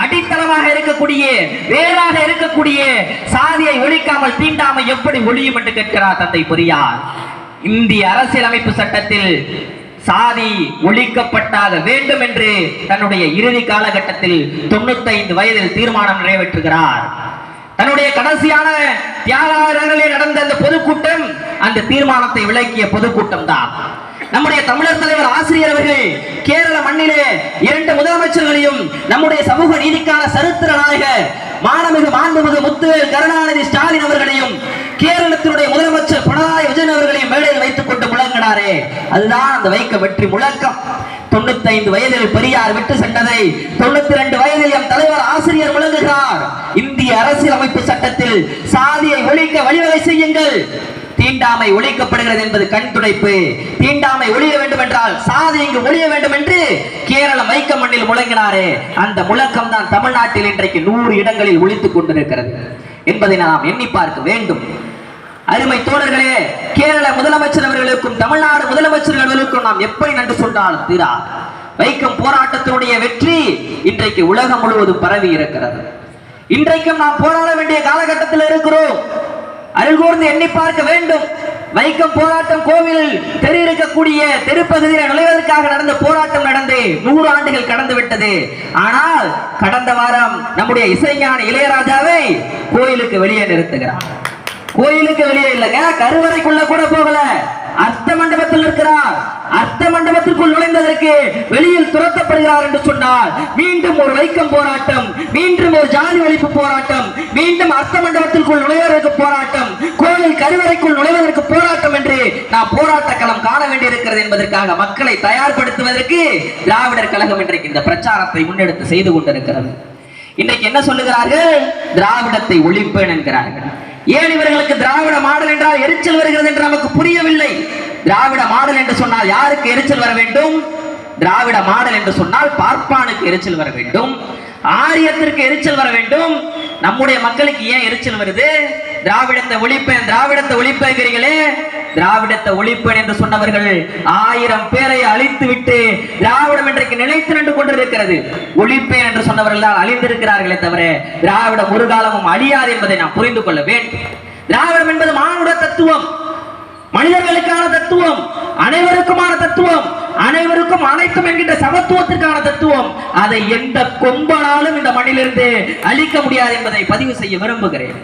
அடித்தளமாக இருக்கக்கூடிய, வேறாக இருக்கக்கூடிய சாதியை ஒழிக்காமல் தீண்டாமை எப்படி ஒழியும் என்று கேட்கிறார் தந்தை பெரியார். இந்திய அரசியலமைப்பு சட்டத்தில் சாதி ஒழிக்கப்பட்டாக வேண்டும் என்று தன்னுடைய இறுதி காலகட்டத்தில் 95 வயதில் தீர்மானம் நிறைவேற்றுகிறார். தன்னுடைய கடைசியான தியாகராஜர்களே நடந்த அந்த பொதுக்கூட்டம் அந்த தீர்மானத்தை விளக்கிய பொதுக்கூட்டம் தான். நம்முடைய தமிழர் தலைவர் ஆசிரியர் அவர்கள் கேரள மண்ணிலே 2 முதலமைச்சர்களையும் நம்முடைய சமூக நீதிக்கான சரித்திர நாயகர் மாண்புமிகு முத்துவேல் கருணாநிதி ஸ்டாலின் அவர்களையும் கேரளத்தினுடைய முதலமைச்சர் பினராயி விஜயன் அவர்களையும் மேடையில் வைத்துக் கொண்டு முழங்கினாரே, அதுதான் அந்த வைக்க வெற்றி முழக்கம். 95 வயதில் பெரியார் விட்டு சென்றதை 92 வயதில் எம் தலைவர் ஆசிரியர் முழங்குகிறார். இந்திய அரசியலமைப்பு சட்டத்தில் சாதியை ஒழிக்க வழிவகை செய்யுங்கள். தீண்டாமை ஒழிக்கப்படுகிறது என்பது கண் துடைப்பு. தீண்டாமை ஒழிய வேண்டும் என்றால் சாதி இங்கு ஒழிய வேண்டும் என்று கேரள வைக்க மண்ணில் முழங்கினாரே, அந்த முழக்கம் தான் தமிழ்நாட்டில் இன்றைக்கு 100 இடங்களில் ஒழித்துக் கொண்டிருக்கிறது என்பதை நாம் எண்ணி பார்க்க வேண்டும். அருமை தோழர்களே, கேரள முதலமைச்சர் அவர்களுக்கும் தமிழ்நாடு முதலமைச்சர்களுக்கும் நாம் எப்படி நன்றி சொன்னால் தீரா. வைக்கம் போராட்டத்தினுடைய வெற்றி இன்றைக்கு உலகம் முழுவதும் பரவி இருக்கிறது. இன்றைக்கும் நாம் போராட வேண்டிய காலகட்டத்தில் இருக்கிறோம். அருள்கூர்ந்து எண்ணி பார்க்க வேண்டும். வைக்கம் போராட்டம் கோவில் தெரு இருக்கக்கூடிய தெருப்பகுதியில் நுழைவதற்காக நடந்த போராட்டம் நடந்து 100 ஆண்டுகள் கடந்து விட்டது. ஆனால் கடந்த வாரம் நம்முடைய இசைஞானி இளையராஜாவை கோயிலுக்கு வெளியே நிறுத்துகிறார். கோயிலுக்கு வெளியே இல்லைங்க, கருவறைக்குள்ள கூட போகல, அர்த்த மண்டபத்தில் இருக்கிறார். அர்த்த மண்டபத்திற்குள் நுழைந்ததற்கு வெளியில் துரத்தப்படுகிறார் என்று சொன்னால் மீண்டும் ஒரு வைக்கம் போராட்டம், மீண்டும் ஒரு ஜாதி ஒழிப்பு போராட்டம், மீண்டும் அர்த்த மண்டபத்திற்குள் நுழைவதற்கு போராட்டம், கோவில் கருவறைக்குள் நுழைவதற்கு போராட்டம் என்று நாம் போராட்ட களம் காண வேண்டியிருக்கிறது என்பதற்காக மக்களை தயார்படுத்துவதற்கு திராவிடர் கழகம் இன்றைக்கு இந்த பிரச்சாரத்தை முன்னெடுத்து செய்து கொண்டிருக்கிறது. இன்றைக்கு என்ன சொல்லுகிறார்கள்? திராவிடத்தை ஒழிப்பேன் என்கிறார்கள். ஏன் இவர்களுக்கு திராவிட மாடல் என்றால் எரிச்சல் வருகிறது என்று நமக்கு புரியவில்லை. திராவிட மாடல் என்று சொன்னால் யாருக்கு எரிச்சல் வர வேண்டும்? திராவிட மாடல் என்று சொன்னால் பார்ப்பானுக்கு எரிச்சல் வர வேண்டும், ஆரியத்திற்கு எரிச்சல் வர வேண்டும். நம்முடைய மக்களுக்கு ஏன் எரிச்சல் வருது? திராவிடத்தை ஒழிப்பேன், திராவிடத்தை ஒழிப்பேங்கிறீங்களே. திராவிடத்தை ஒழிப்பேன் என்று சொன்னவர்கள் 1000 பேரை அழித்து விட்டு திராவிடம் இன்றைக்கு நிலைத்து நின்று கொண்டிருக்கிறது. ஒழிப்பேன் என்று சொன்னவர்கள் தான் அழிந்திருக்கிறார்களே தவிர திராவிடம் ஒரு காலமும் அழியாது என்பதை நாம் புரிந்து கொள்ள வேண்டும். திராவிடம் என்பது மானுட தத்துவம், மனிதர்களுக்கான தத்துவம், அனைவருக்குமான தத்துவம், அனைவருக்கும் அனைத்தும் என்கின்ற சமத்துவத்திற்கான தத்துவம். அதை எந்த கொம்பனாலும் இந்த மண்ணிலிருந்து அழிக்க முடியாது என்பதை பதிவு செய்ய விரும்புகிறேன்.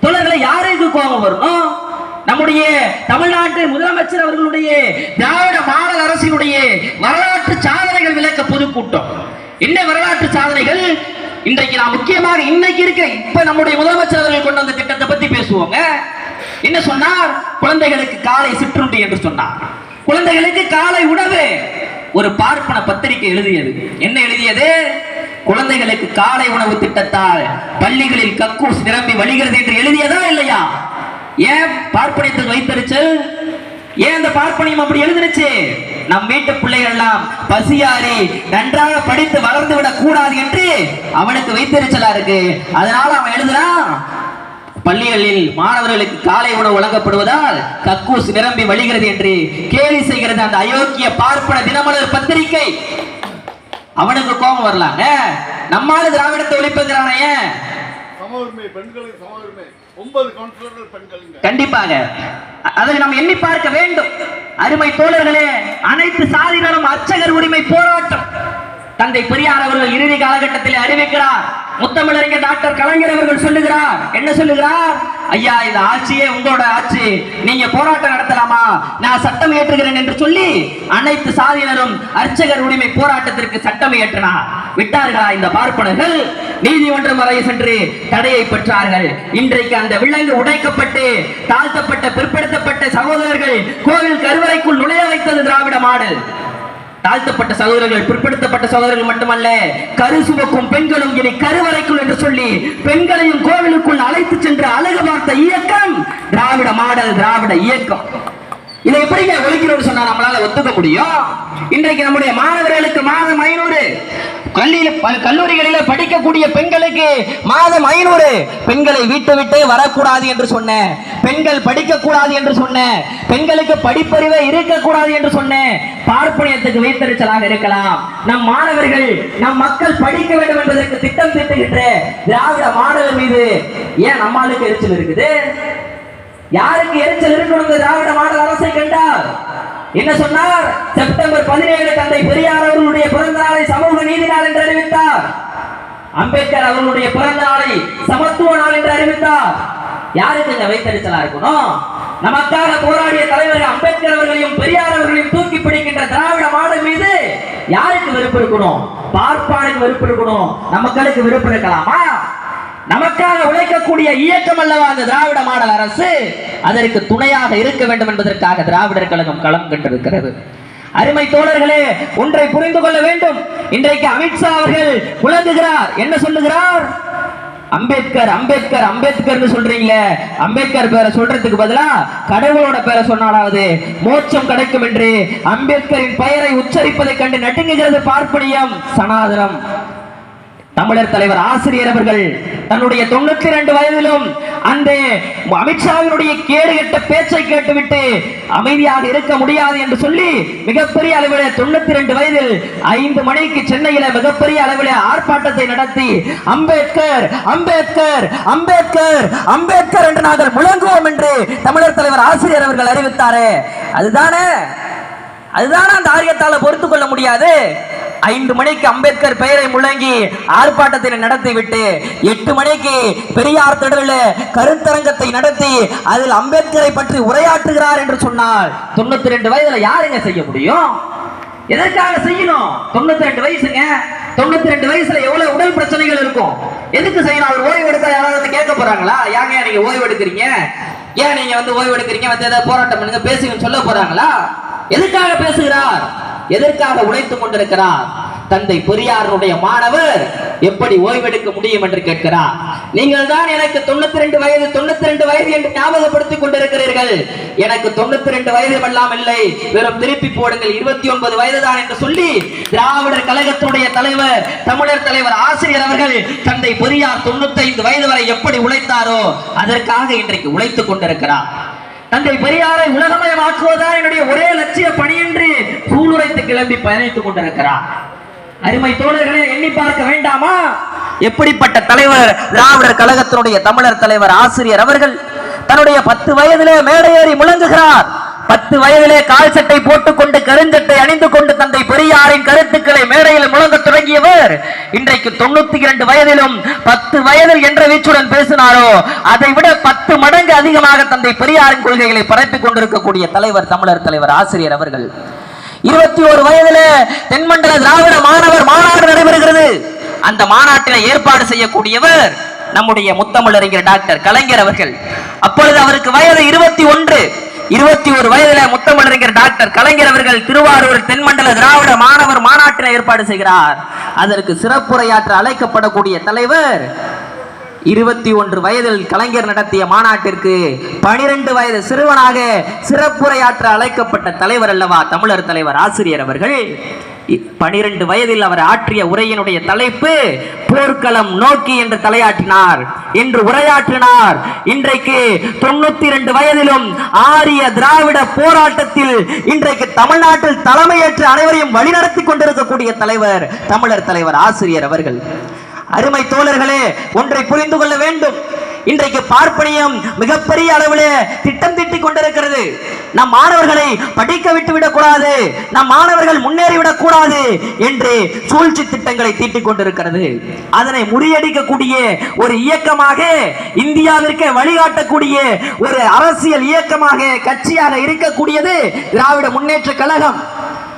தோழர்களை, யாருக்கு கோபம் வரணும்? நம்முடைய தமிழ்நாட்டு முதலமைச்சர் அவர்களுடைய திராவிட மாடல் அரசினுடைய வரலாற்று சாதனைகள் விளக்க பொதுக்கூட்டம். என்ன வரலாற்று சாதனைகள்? இன்றைக்கு நாம் முக்கியமாக இன்னைக்கு இருக்க இப்ப நம்முடைய முதலமைச்சர் அவர்கள் கொண்டு வந்த திட்டத்தை பத்தி பேசுவோங்க. என்ன சொன்னார்? குழந்தைகளுக்கு காலை சிற்றுண்டி என்று சொன்னார். குழந்தைகளுக்கு காலை உணவு. ஒரு பார்ப்பன பத்திரிகை எழுதியது. என்ன எழுதியது? குழந்தைகளுக்கு காலை உணவு திட்டத்தால் பள்ளிகளில் கக்கூஸ் நிரம்பி வழிகிறது என்று எழுதியதா இல்லையா? ஏன் பார்ப்பனியத்தில் வைத்தறிச்சல்? ஏன் அந்த பார்ப்பனியம் அப்படி எழுதிருச்சு? நம் வீட்டு பிள்ளைகள் எல்லாம் பசியாரி நன்றாக படித்து வளர்ந்து விடக் கூடாது என்று அவனுக்கு வைத்தறிச்சலா இருக்கு. அதனால அவன் எழுதுறான், பள்ளிகளில் மாணவர்களுக்கு காலை உணவு வழங்கப்படுவதால் கக்கூஸ் நிரம்பி வழிகிறது என்று கேலி செய்கிறது அந்த அயோக்கிய பார்ப்பன தினமலர் பத்திரிகை. அவனுக்கு கோபம் வரலாங்க. நம்மால திராவிடத்தை ஒழிப்புகிறானே. கண்டிப்பாக அதை நாம் எண்ணி பார்க்க வேண்டும். அருமை தோழர்களே, அனைத்து சாதிகளும் அர்ச்சகர் உரிமை போராட்டம் தந்தை பெரியார் அவர்கள் இறுதி காலகட்டத்தில் அறிவிக்கிறார். முத்தமிழறிஞர் டாக்டர் கலைஞர் அவர்கள் சொல்லுகிறார். என்ன சொல்லுகிறார்? ஐயா, இந்த ஆட்சியே உங்களோட ஆட்சி, நீங்க போராட்டம் நடத்தலாமா, நான் சட்டம் இயற்றுகிறேன் என்று சொல்லி அனைத்து சாதியினரும் அர்ச்சகர் உரிமை போராட்டத்திற்கு சட்டம் இயற்றினார். விட்டார்களா இந்த பார்ப்பனர்கள்? நீதிமன்றம் வரை சென்று தடையை பெற்றார்கள். இன்றைக்கு அந்த விலங்கு உடைக்கப்பட்டு தாழ்த்தப்பட்ட பிற்படுத்தப்பட்ட சகோதரர்கள் கோவில் கருவறைக்குள் நுழைய வைத்தது திராவிட மாடல். தாழ்த்தப்பட்ட சகோதரர்கள், பிற்படுத்தப்பட்ட சகோதரர்கள் மட்டுமல்ல, கரு சுமக்கும் பெண்களும் இனி கருவறைக்குள் என்று சொல்லி பெண்களையும் கோவிலுக்குள் அழைத்து சென்று அழகு பார்த்த இயக்கம் திராவிட மாடல், திராவிட இயக்கம். இதை எப்படிங்க ஒழிக்கணும்னு சொன்னா நம்மளால ஒத்துக்க முடியும்? இன்றைக்கு நம்முடைய மாணவர்களுக்கு மாதம் 500, கல்லூரிகளில படிக்கக்கூடிய பெண்களுக்கு மாதம் 500. பெண்களை வீட்டை விட்டே வரக்கூடாது என்று சொன்னேன். பெண்கள் படிக்க கூடாது என்று சொன்னேன். பெண்களுக்கு படிப்பறிவே இருக்கக்கூடாது என்று சொன்னேன். பார்ப்பனியத்துக்கு வைத்தறிச்சலாக இருக்கலாம். நம் மாணவர்கள் நம் மக்கள் படிக்க வேண்டும் என்பதற்கு திட்டம் தீட்டுகின்ற திராவிட மாடல் மீது ஏன் நம்மளுக்கு எரிச்சல் இருக்குது? யாருக்கு எரிச்சல் இருக்கணும்? திராவிட மாடல் அரசை கண்டார் என்ன சொன்னார்? செப்டம்பர் 17 தந்தை பெரியார் அவர்களுடைய பிறந்த நாளை சமூக நீதி நாள் என்று அறிவித்தார். அம்பேத்கர் அவர்களுடைய பிறந்த நாளை சமத்துவ நாள் என்று அறிவித்தார். யாருக்கு இந்த வைத்தறிச்சலா இருக்கணும்? நமக்காக போராடிய தலைவர்கள் அம்பேத்கர் அவர்களையும் பெரியார் அவர்களையும் தூக்கி பிடிக்கின்ற திராவிட மாடல் மீது யாருக்கு வெறுப்பு இருக்கணும்? பார்ப்பானுக்கு வெறுப்பு இருக்கணும். நமக்களுக்கு வெறுப்பு இருக்கலாமா? நமக்காக உழைக்கக்கூடிய இயக்கம் அல்லவா அந்த திராவிட மாடல் அரசு. அதற்கு துணையாக இருக்க வேண்டும் என்பதற்காக திராவிடர் கழகம் களம் கண்டிருக்கிறது. அருமை தோழர்களே, ஒன்றை புரிந்து கொள்ள வேண்டும். இன்றைக்கு அமித்ஷா அவர்கள் விளங்குகிறார். என்ன சொல்லுகிறார்? அம்பேத்கர் அம்பேத்கர் அம்பேத்கர் சொல்றீங்களே, அம்பேத்கர் பேரை சொல்றதுக்கு பதிலா கடவுளோட பேரை சொன்னாலாவது மோட்சம் கிடைக்கும் என்று அம்பேத்கரின் பெயரை உச்சரிப்பதை கண்டு நடுங்குகிறது பார்ப்பனியம், சனாதனம். தமிழர் தலைவர் ஆசிரியர் அவர்கள் தன்னுடைய 92 வயதிலும் அந்த அமித்ஷாவினுடைய கேடுகட்ட பேச்சை கேட்டுவிட்டு அமைதியாக இருக்க முடியாது என்று சொல்லி மிகப்பெரிய அளவில் 92 வயதில் 5 மணிக்கு சென்னையில மிகப்பெரிய அளவில் ஆர்ப்பாட்டத்தை நடத்தி அம்பேத்கர் அம்பேத்கர் அம்பேத்கர் அம்பேத்கர் என்று நாங்கள் முழங்குவோம் என்று தமிழர் தலைவர் ஆசிரியர் அவர்கள் அறிவித்தாரே, அதுதானே அந்த ஆரியத்தால பொறுத்துக் கொள்ள முடியாது. 5 மணிக்கு அம்பேத்கர் பெயரை முழங்கி ஆர்ப்பாட்டத்தை நடத்திவிட்டு 8 மணிக்கு பெரியார் திடலில் கருத்தரங்கத்தை நடத்தி அதில் அம்பேத்கரை பற்றி உரையாற்றுகிறார் என்று சொன்னால் 92 வயதுல யாருங்க செய்ய முடியும்? எதற்காக செய்யணும்? 92 வயசுங்க. 92 வயசுல எவ்வளவு உடல் பிரச்சனைகள் இருக்கும். எதுக்கு செய்யணும்? அவர் ஓய்வு எடுத்தா யாராவது கேட்க போறாங்களா? ஏங்க நீங்க ஓய்வு எடுக்கிறீங்க, ஏன் நீங்க ஓய்வு எடுக்கிறீங்க, ஏதாவது போராட்டம் பண்ணுங்க பேசுங்கன்னு சொல்ல போறாங்களா? எதற்காக பேசுகிறார்? எதற்காக உழைத்துக் கொண்டிருக்கிறார்? தந்தை பெரியாருடைய மாணவர் எப்படி ஓய்வெடுக்க முடியும் என்று கேட்கிறார். நீங்கள் தான் எனக்கு 92 வயது என்று ஞாபகப்படுத்திக் கொண்டிருக்கிறீர்கள். எனக்கு 92 வயது எல்லாம் இல்லை, வெறும் திருப்பி போடுங்கள் 29 வயதுதான் என்று சொல்லி திராவிடர் கழகத்தினுடைய தலைவர் தமிழர் தலைவர் ஆசிரியர் அவர்கள் தந்தை பெரியார் 95 வயது வரை எப்படி உழைத்தாரோ அதற்காக இன்றைக்கு உழைத்துக் கொண்டிருக்கிறார். தந்தை பெரியாரை உலகமயமாக்குவதுதான் என்னுடைய ஒரே லட்சிய பணி என்று சூளுரைத்து கிளம்பி பயணித்துக் கொண்டிருக்கிறார். அருமை தோழர்களே, எண்ணி பார்க்க வேண்டாமா? எப்படிப்பட்ட தலைவர் திராவிடர் கழகத்தினுடைய தமிழர் தலைவர் ஆசிரியர் அவர்கள் தன்னுடைய 10 வயதிலே மேடை ஏறி முழங்குகிறார். 10 வயதிலே கால் சட்டை போட்டுக்கொண்டு கருஞ்சட்டை அணிந்து கொண்டு தந்தை பெரியாரின் கருத்துக்களை மேடையில் முழங்க தொடங்கியவர் இன்றைக்கு 92 வயதிலும் 10 வயதில் என்ற வீச்சுடன் பேசினாரோ அதை விட 10 மடங்கு அதிகமாக தந்தை பெரியாரின் கொள்கைகளை பரப்பிக் கொண்டிருக்கக்கூடிய தலைவர் தமிழர் தலைவர் ஆசிரியர் அவர்கள் 21 வயதிலே தென்மண்டல திராவிட மாணவர் மாநாடு நடைபெறுகிறது. அந்த மாநாட்டில் ஏற்பாடு செய்யக்கூடியவர் நம்முடைய முத்தமிழறிஞர் டாக்டர் கலைஞர் அவர்கள். அப்பொழுது அவருக்கு வயது 21 வயதில முத்தமிழறிஞர் டாக்டர் கலைஞர் அவர்கள் திருவாரூர் தென்மண்டல திராவிட மாணவர் மாநாட்டினை ஏற்பாடு செய்கிறார். அதற்கு சிறப்புரையாற்ற அழைக்கப்படக்கூடிய தலைவர் 21 வயதில் கலைஞர் நடத்திய மாநாட்டிற்கு 12 வயது சிறுவனாக சிறப்புரையாற்ற அழைக்கப்பட்ட தலைவர் அல்லவா தமிழர் தலைவர் ஆசிரியர் அவர்கள். 12 வயதில் அவர் ஆற்றிய உரையினுடைய தலைப்பு போர்க்களம் நோக்கி என்று தலையாற்றினார் என்று உரையாற்றினார். இன்றைக்கு 92 வயதிலும் ஆரிய திராவிட போராட்டத்தில் இன்றைக்கு தமிழ்நாட்டில் தலைமையேற்று அனைவரையும் வழிநடத்தி கொண்டிருக்கக்கூடிய தலைவர் தமிழர் தலைவர் ஆசிரியர் அவர்கள். அருமை தோழர்களே, ஒன்றை புரிந்து கொள்ள வேண்டும். இன்றைக்கு பார்ப்பனியம் மிகப்பெரிய அளவிலே திட்டம் தீட்டிக் கொண்டிருக்கிறது. நம் மாணவர்களை படிக்க விட்டுவிடக் கூடாது, நம் மாணவர்கள் முன்னேறிவிடக் கூடாது என்று சூழ்ச்சி திட்டங்களை தீட்டிக் கொண்டிருக்கிறது. அதனை முறியடிக்கக்கூடிய ஒரு இயக்கமாக, இந்தியாவிற்கு வழிகாட்டக்கூடிய ஒரு அரசியல் இயக்கமாக, கட்சியாக இருக்கக்கூடியது திராவிட முன்னேற்ற கழகம்.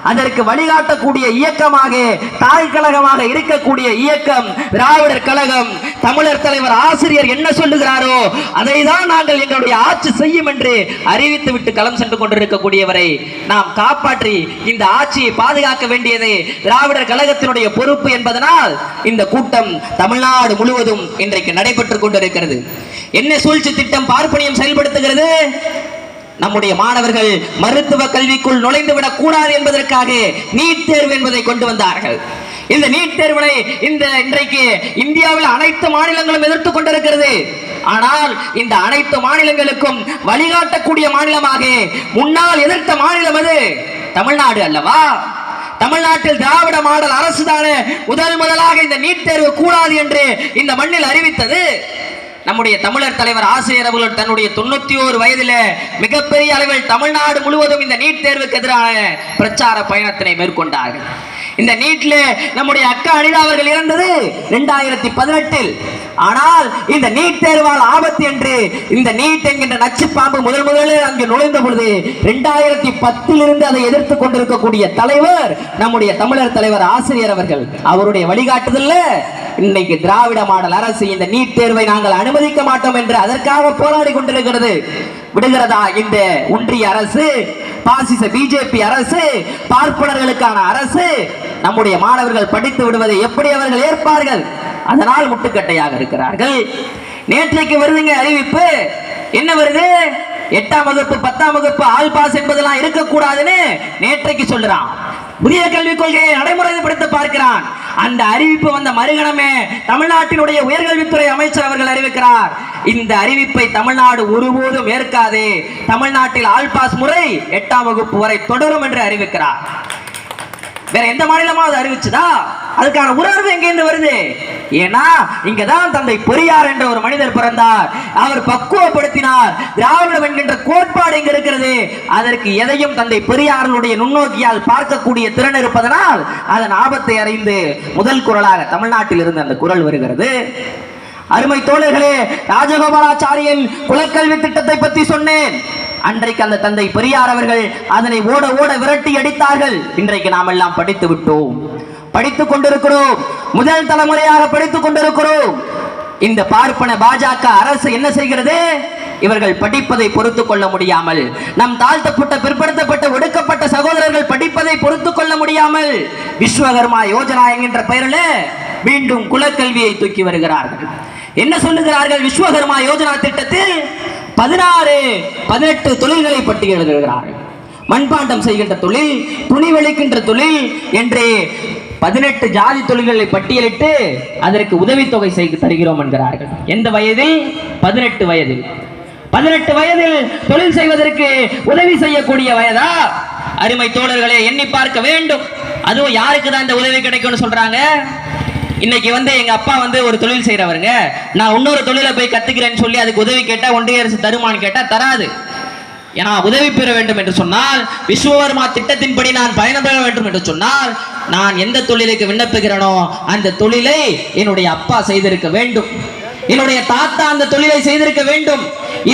அதற்கு வழிகாட்டக்கூடிய இயக்கமாக, தாய் கழகமாக இருக்கக்கூடிய இயக்கம் திராவிடர் கழகம். தமிழர் தலைவர் ஆசிரியர் என்ன சொல்லுகிறாரோ அதை தான் நாங்கள் எங்களுடைய ஆட்சி செய்யும் என்று அறிவித்து விட்டு களம் சென்று கொண்டிருக்கக்கூடியவரை நாம் காப்பாற்றி இந்த ஆட்சியை பாதுகாக்க வேண்டியது திராவிடர் கழகத்தினுடைய பொறுப்பு என்பதனால் இந்த கூட்டம் தமிழ்நாடு முழுவதும் இன்றைக்கு நடைபெற்றுக் கொண்டிருக்கிறது. என்ன சூழ்ச்சி திட்டம் பார்ப்பனியம் செயல்படுத்துகிறது? நம்முடைய மாணவர்கள் மருத்துவ கல்விக்குள் நுழைந்து விடக் கூடாது என்பதற்காக நீட் தேர்வு என்பதை கொண்டு வந்தார்கள். இந்த நீட் தேர்வுகளை இன்றைக்கு இந்தியாவில் அனைத்து மாநிலங்களும் எதிர்த்து கொண்டிருக்கிறது. ஆனால் இந்த அனைத்து மாநிலங்களுக்கும் வழிகாட்டக்கூடிய மாநிலமாக முன்னால் எதிர்த்த மாநிலம் அது தமிழ்நாடு அல்லவா? தமிழ்நாட்டில் திராவிட மாடல் அரசுதானே முதலாக இந்த நீட் தேர்வு கூடாது என்று இந்த மண்ணில் அறிவித்தது. நம்முடைய தமிழர் தலைவர் ஆசிரியர் அவர்கள் தன்னுடைய 91 வயதில் மிகப்பெரிய அளவில் தமிழ்நாடு முழுவதும் இந்த நீட் தேர்வுக்கு எதிரான பிரச்சார பயணத்தினை மேற்கொண்டார்கள். இந்த நீட்ல நம்முடைய அக்கா அனிதா அவர்கள் இறந்தது 2018. ஆனால் இந்த நீட் தேர்வால் ஆபத்து என்று இந்த நீட் என்கின்ற நச்சு பாம்பு முதலில் அங்கு நுழைந்த பொழுது 2010 இருந்து அதை எதிர்த்து கொண்டிருக்கக்கூடிய தலைவர் நம்முடைய தமிழர் தலைவர் ஆசிரியர் அவர்கள். அவருடைய வழிகாட்டுதல்ல இன்னைக்கு திராவிட மாடல் அரசு இந்த நீட் தேர்வை நாங்கள் அனுமதிக்க மாட்டோம் என்று அதற்காக போராடி கொண்டிருக்கிறது. விடுகிறதா இந்த ஒன்றிய அரசு, பாசிச பிஜேபி அரசு, பார்ப்பனர்களுக்கான அரசு? நம்முடைய மாணவர்கள் படித்து விடுவதை எப்படி அவர்கள் ஏற்பார்கள்? அதனால் முட்டுக்கட்டையாக இருக்கிறார்கள். நேற்றைக்கு வருதுங்க அறிவிப்பு. என்ன வருது? 8ஆம் வகுப்பு 10ஆம் வகுப்பு ஆல் பாஸ் என்பதெல்லாம் இருக்கக்கூடாதுன்னு நேற்றைக்கு சொல்றான். புதிய கல்விக் கொள்கையை நடைமுறைப்படுத்த பார்க்கிறான். அந்த அறிவிப்பு வந்த மறுகணமே தமிழ்நாட்டினுடைய உயர்கல்வித்துறை அமைச்சர் அவர்கள் அறிவிக்கிறார், இந்த அறிவிப்பை தமிழ்நாடு ஒருபோதும் ஏற்காது, தமிழ்நாட்டில் ஆல் பாஸ் முறை 8ஆம் வகுப்பு வரை தொடரும் என்று அறிவிக்கிறார். வேற எந்த மாநிலமா அது அறிவிச்சுதா? அதுக்கான உணர்வு எங்கிருந்து வருது? ஏன்னா இங்கதான் தந்தை பெரியார் என்ற ஒரு மனிதர் பிறந்தார், அவர் பக்குவப்படுத்தினார். திராவிடம் என்கின்ற கோட்பாடு இங்க இருக்கிறது. அதற்கு எதையும் தந்தை பெரியாருடைய நுண்ணோக்கியால் பார்க்கக்கூடிய திறன் இருப்பதனால் அதன் ஆபத்தை அறிந்து முதல் குரலாக தமிழ்நாட்டில் இருந்து அந்த குரல் வருகிறது. அருமை தோழர்களே, ராஜகோபாலாச்சாரியின் குலக்கல்வி திட்டத்தை பற்றி சொன்னேன். அன்றைக்கு அந்த தந்தை பெரியார் அவர்கள் அதனை ஓட ஓட விரட்டி அடித்தார்கள். இன்றைக்கு நாம் எல்லாம் படித்து விட்டோம், படித்துக் கொண்டிருக்கிறோம், முதல் தலைமுறையாக படித்துக் கொண்டிருக்கிறோம். இந்த பார்ப்பன பாஜக அரசு என்ன செய்கிறது? இவர்கள் படிப்பதை பொறுத்துக் கொள்ள முடியாமல், நம் தாழ்த்தப்பட்ட பிற்படுத்தப்பட்ட ஒடுக்கப்பட்ட சகோதரர்கள் படிப்பதை பொறுத்துக் கொள்ள முடியாமல் விஸ்வகர்மா யோஜனா என்கின்ற பெயரில் மீண்டும் குலக்கல்வியை தூக்கி வருகிறார்கள். என்ன சொல்லுகிறார்கள்? விஸ்வகர்மா யோஜனா திட்டத்தில் 18 தொழில்களை பட்டியலிடுகிறார்கள். மண்பாண்டம் செய்கின்ற தொழில், துணி வெளிக்கின்ற தொழில் என்று 18 ஜாதி தொழில்களை பட்டியலிட்டு அதற்கு உதவித்தொகை செய்து தருகிறோம் என்கிறார்கள். எந்த வயதில்? 18 வயதில். 18 வயதில் தொழில் செய்வதற்கு உதவி செய்யக்கூடிய வயதா? அருமை தோழர்களே, எண்ணி பார்க்க வேண்டும். அதுவும் யாருக்கு தான் இந்த உதவி கிடைக்கும்னு சொல்றாங்க? இன்னைக்கு எங்க அப்பா ஒரு தொழில் செய்யறவருங்க, நான் இன்னொரு தொழிலை போய் கத்துக்கிறேன்னு சொல்லி அதுக்கு உதவி கேட்டா ஒன்றிய அரசு தருமான்னு கேட்டா தராது. ஏன்னா உதவி பெற வேண்டும் என்று சொன்னால், விஸ்வகர்மா திட்டத்தின்படி நான் பயணப்பெற வேண்டும் என்று சொன்னால், நான் எந்த தொழிலுக்கு விண்ணப்பிக்கிறேனோ அந்த தொழிலை என்னுடைய அப்பா செய்திருக்க வேண்டும், என்னுடைய தாத்தா அந்த தொழிலை செய்திருக்க வேண்டும்.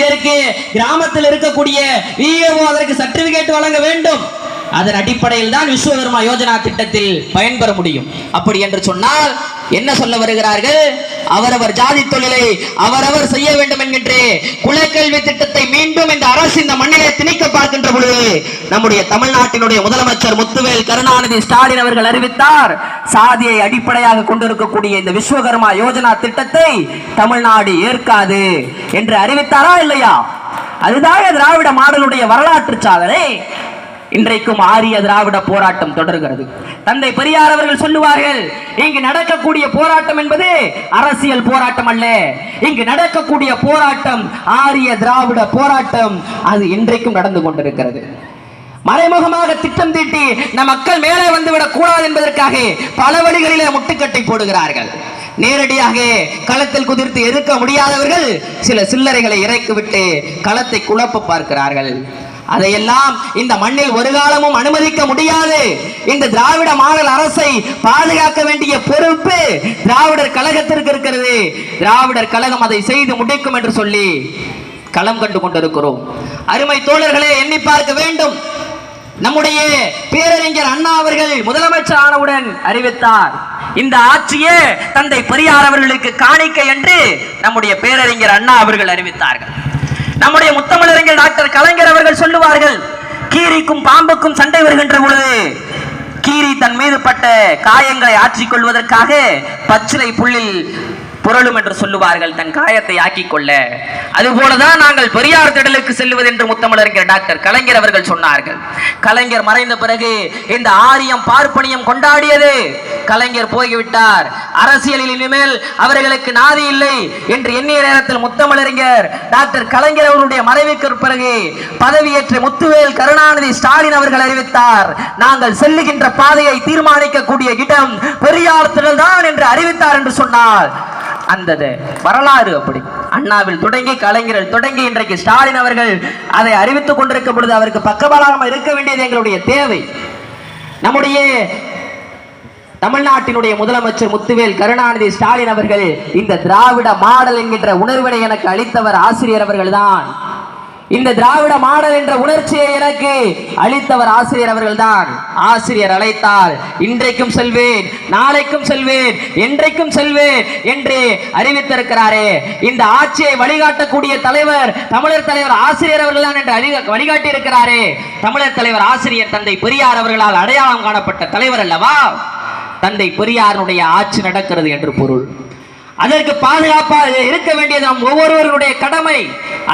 இதற்கு கிராமத்தில் இருக்கக்கூடிய விஏஓ அதற்கு சர்டிபிகேட் வழங்க வேண்டும். அதன் அடிப்படையில் தான் விஸ்வகர்மா யோஜனா திட்டத்தில் பயன்பெற முடியும். அப்படி என்று சொன்னால் என்ன சொல்ல வருகிறார்கள்? அவரவர் ஜாதி தொழிலை அவரவர் செய்ய வேண்டும் என்கின்ற குலக்கல்வி திட்டத்தை மீண்டும் இந்த அரசு இந்த மண்ணிலே திணிக்க பார்க்கின்ற பொழுது நம்முடைய தமிழ்நாட்டினுடைய முதலமைச்சர் முத்துவேல் கருணாநிதி ஸ்டாலின் அவர்கள் அறிவித்தார், சாதியை அடிப்படையாக கொண்டிருக்கக்கூடிய இந்த விஸ்வகர்மா யோஜனா திட்டத்தை தமிழ்நாடு ஏற்காது என்று அறிவித்தாரா இல்லையா? அதுதான் திராவிட மாடலுடைய வரலாற்று சாதனை. இன்றைக்கும் ஆரிய திராவிட போராட்டம் தொடர்கிறது. தந்தை பெரியார் அவர்கள் சொல்லுவார்கள், இங்கு நடக்கக்கூடிய போராட்டம் என்பது அரசியல் போராட்டம் அல்ல, இங்கு நடக்கக்கூடிய போராட்டம் ஆரிய திராவிட போராட்டம். அது இன்றைக்கும் நடந்து கொண்டிருக்கிறது. மறைமுகமாக திட்டம் தீட்டி நம் மக்கள் மேலே வந்துவிடக் கூடாது என்பதற்காக பல வழிகளிலே முட்டுக்கட்டை போடுகிறார்கள். நேரடியாக களத்தில் குதிர்த்து எதிர்க்க முடியாதவர்கள் சில சில்லறைகளை இறக்கிவிட்டு களத்தை குழப்ப பார்க்கிறார்கள். அதையெல்லாம் இந்த மண்ணில் ஒரு காலமும் அனுமதிக்க முடியாது. இந்த திராவிட மாடல் அரசை பாதுகாக்க வேண்டிய பொறுப்பு திராவிடர் கழகத்திற்கு இருக்கிறது. திராவிடர் கழகம் அதை செய்து முடிக்கும் என்று சொல்லி களம் கண்டு கொண்டிருக்கிறோம். அருமை தோழர்களே, எண்ணி பார்க்க வேண்டும். நம்முடைய பேரறிஞர் அண்ணா அவர்கள் முதலமைச்சர் ஆனவுடன் அறிவித்தார், இந்த ஆட்சியே தந்தை பெரியார் அவர்களுக்கு காணிக்கை என்று நம்முடைய பேரறிஞர் அண்ணா அவர்கள் அறிவித்தார்கள். நம்முடைய முத்தமிழறிஞர் டாக்டர் கலைஞர் அவர்கள் சொல்லுவார்கள், கீரிக்கும் பாம்புக்கும் சண்டை வருகின்ற பொழுது கீரி தன் மீது பட்ட காயங்களை ஆற்றிக் கொள்வதற்காக பச்சிலை புல்லில் புரளும் என்று சொல்லுவார்கள், தன் காயத்தை ஆக்கிக் கொள்ள. அதுபோலதான் நாங்கள் பெரியார் திடலுக்கு செல்வது என்று முத்தமிழறிஞர் டாக்டர் கலைஞர் அவர்கள் சொன்னார்கள். கலைஞர் மறைந்த பிறகு இந்த ஆரியம் பார்ப்பனியம் கொண்டாடியது. கலைஞர் போய்விட்டார், அரசியலில் இனிமேல் அவர்களுக்கு நாதி இல்லை என்று எண்ணிய நேரத்தில் முத்தமிழறிஞர் டாக்டர் கலைஞர் அவருடைய மறைவுக்கு பிறகு பதவியேற்ற முத்துவேல் கருணாநிதி ஸ்டாலின் அவர்கள் அறிவித்தார், நாங்கள் செல்லுகின்ற பாதையை தீர்மானிக்கக்கூடிய இடம் பெரியார் திடல் தான் என்று அறிவித்தார் என்று சொன்னார். அந்த வரலாறு அப்படி அண்ணாவில் தொடங்கி கலைஞரில் தொடங்கி இன்றைக்கு ஸ்டாலின் அவர்கள் அதை அறிவித்துக் கொண்டிருக்கும் பொழுது அவருக்கு பக்கபலமாக இருக்க வேண்டியது எங்களுடைய தேவை. நம்முடைய தமிழ்நாட்டினுடைய முதலமைச்சர் முத்துவேல் கருணாநிதி ஸ்டாலின் அவர்கள் இந்த திராவிட மாடல் என்கின்ற உணர்வினை எனக்கு அளித்தவர் ஆசிரியர் அவர்கள் தான். இந்த திராவிட மாடல் என்ற உணர்ச்சியை எனக்கு அளித்தவர் ஆசிரியர் அவர்கள் தான். ஆசிரியர் அழைத்தால் இன்றைக்கும் செல்வேன், நாளைக்கும் செல்வேன், என்றைக்கும் செல்வேன் என்று அறிவித்திருக்கிறாரே. இந்த ஆட்சியை வழிகாட்டக்கூடிய தலைவர் தமிழர் தலைவர் ஆசிரியர் அவர்கள் தான் என்று வழிகாட்டி இருக்கிறாரே. தமிழர் தலைவர் ஆசிரியர் தந்தை பெரியார் அவர்களால் அடையாளம் காணப்பட்ட தலைவர் அல்லவா. தந்தை பெரியாருடைய ஆட்சி நடக்கிறது என்று பொருள். அதற்கு பாதுகாப்பாக இருக்க வேண்டியது நம் ஒவ்வொருவருடைய கடமை.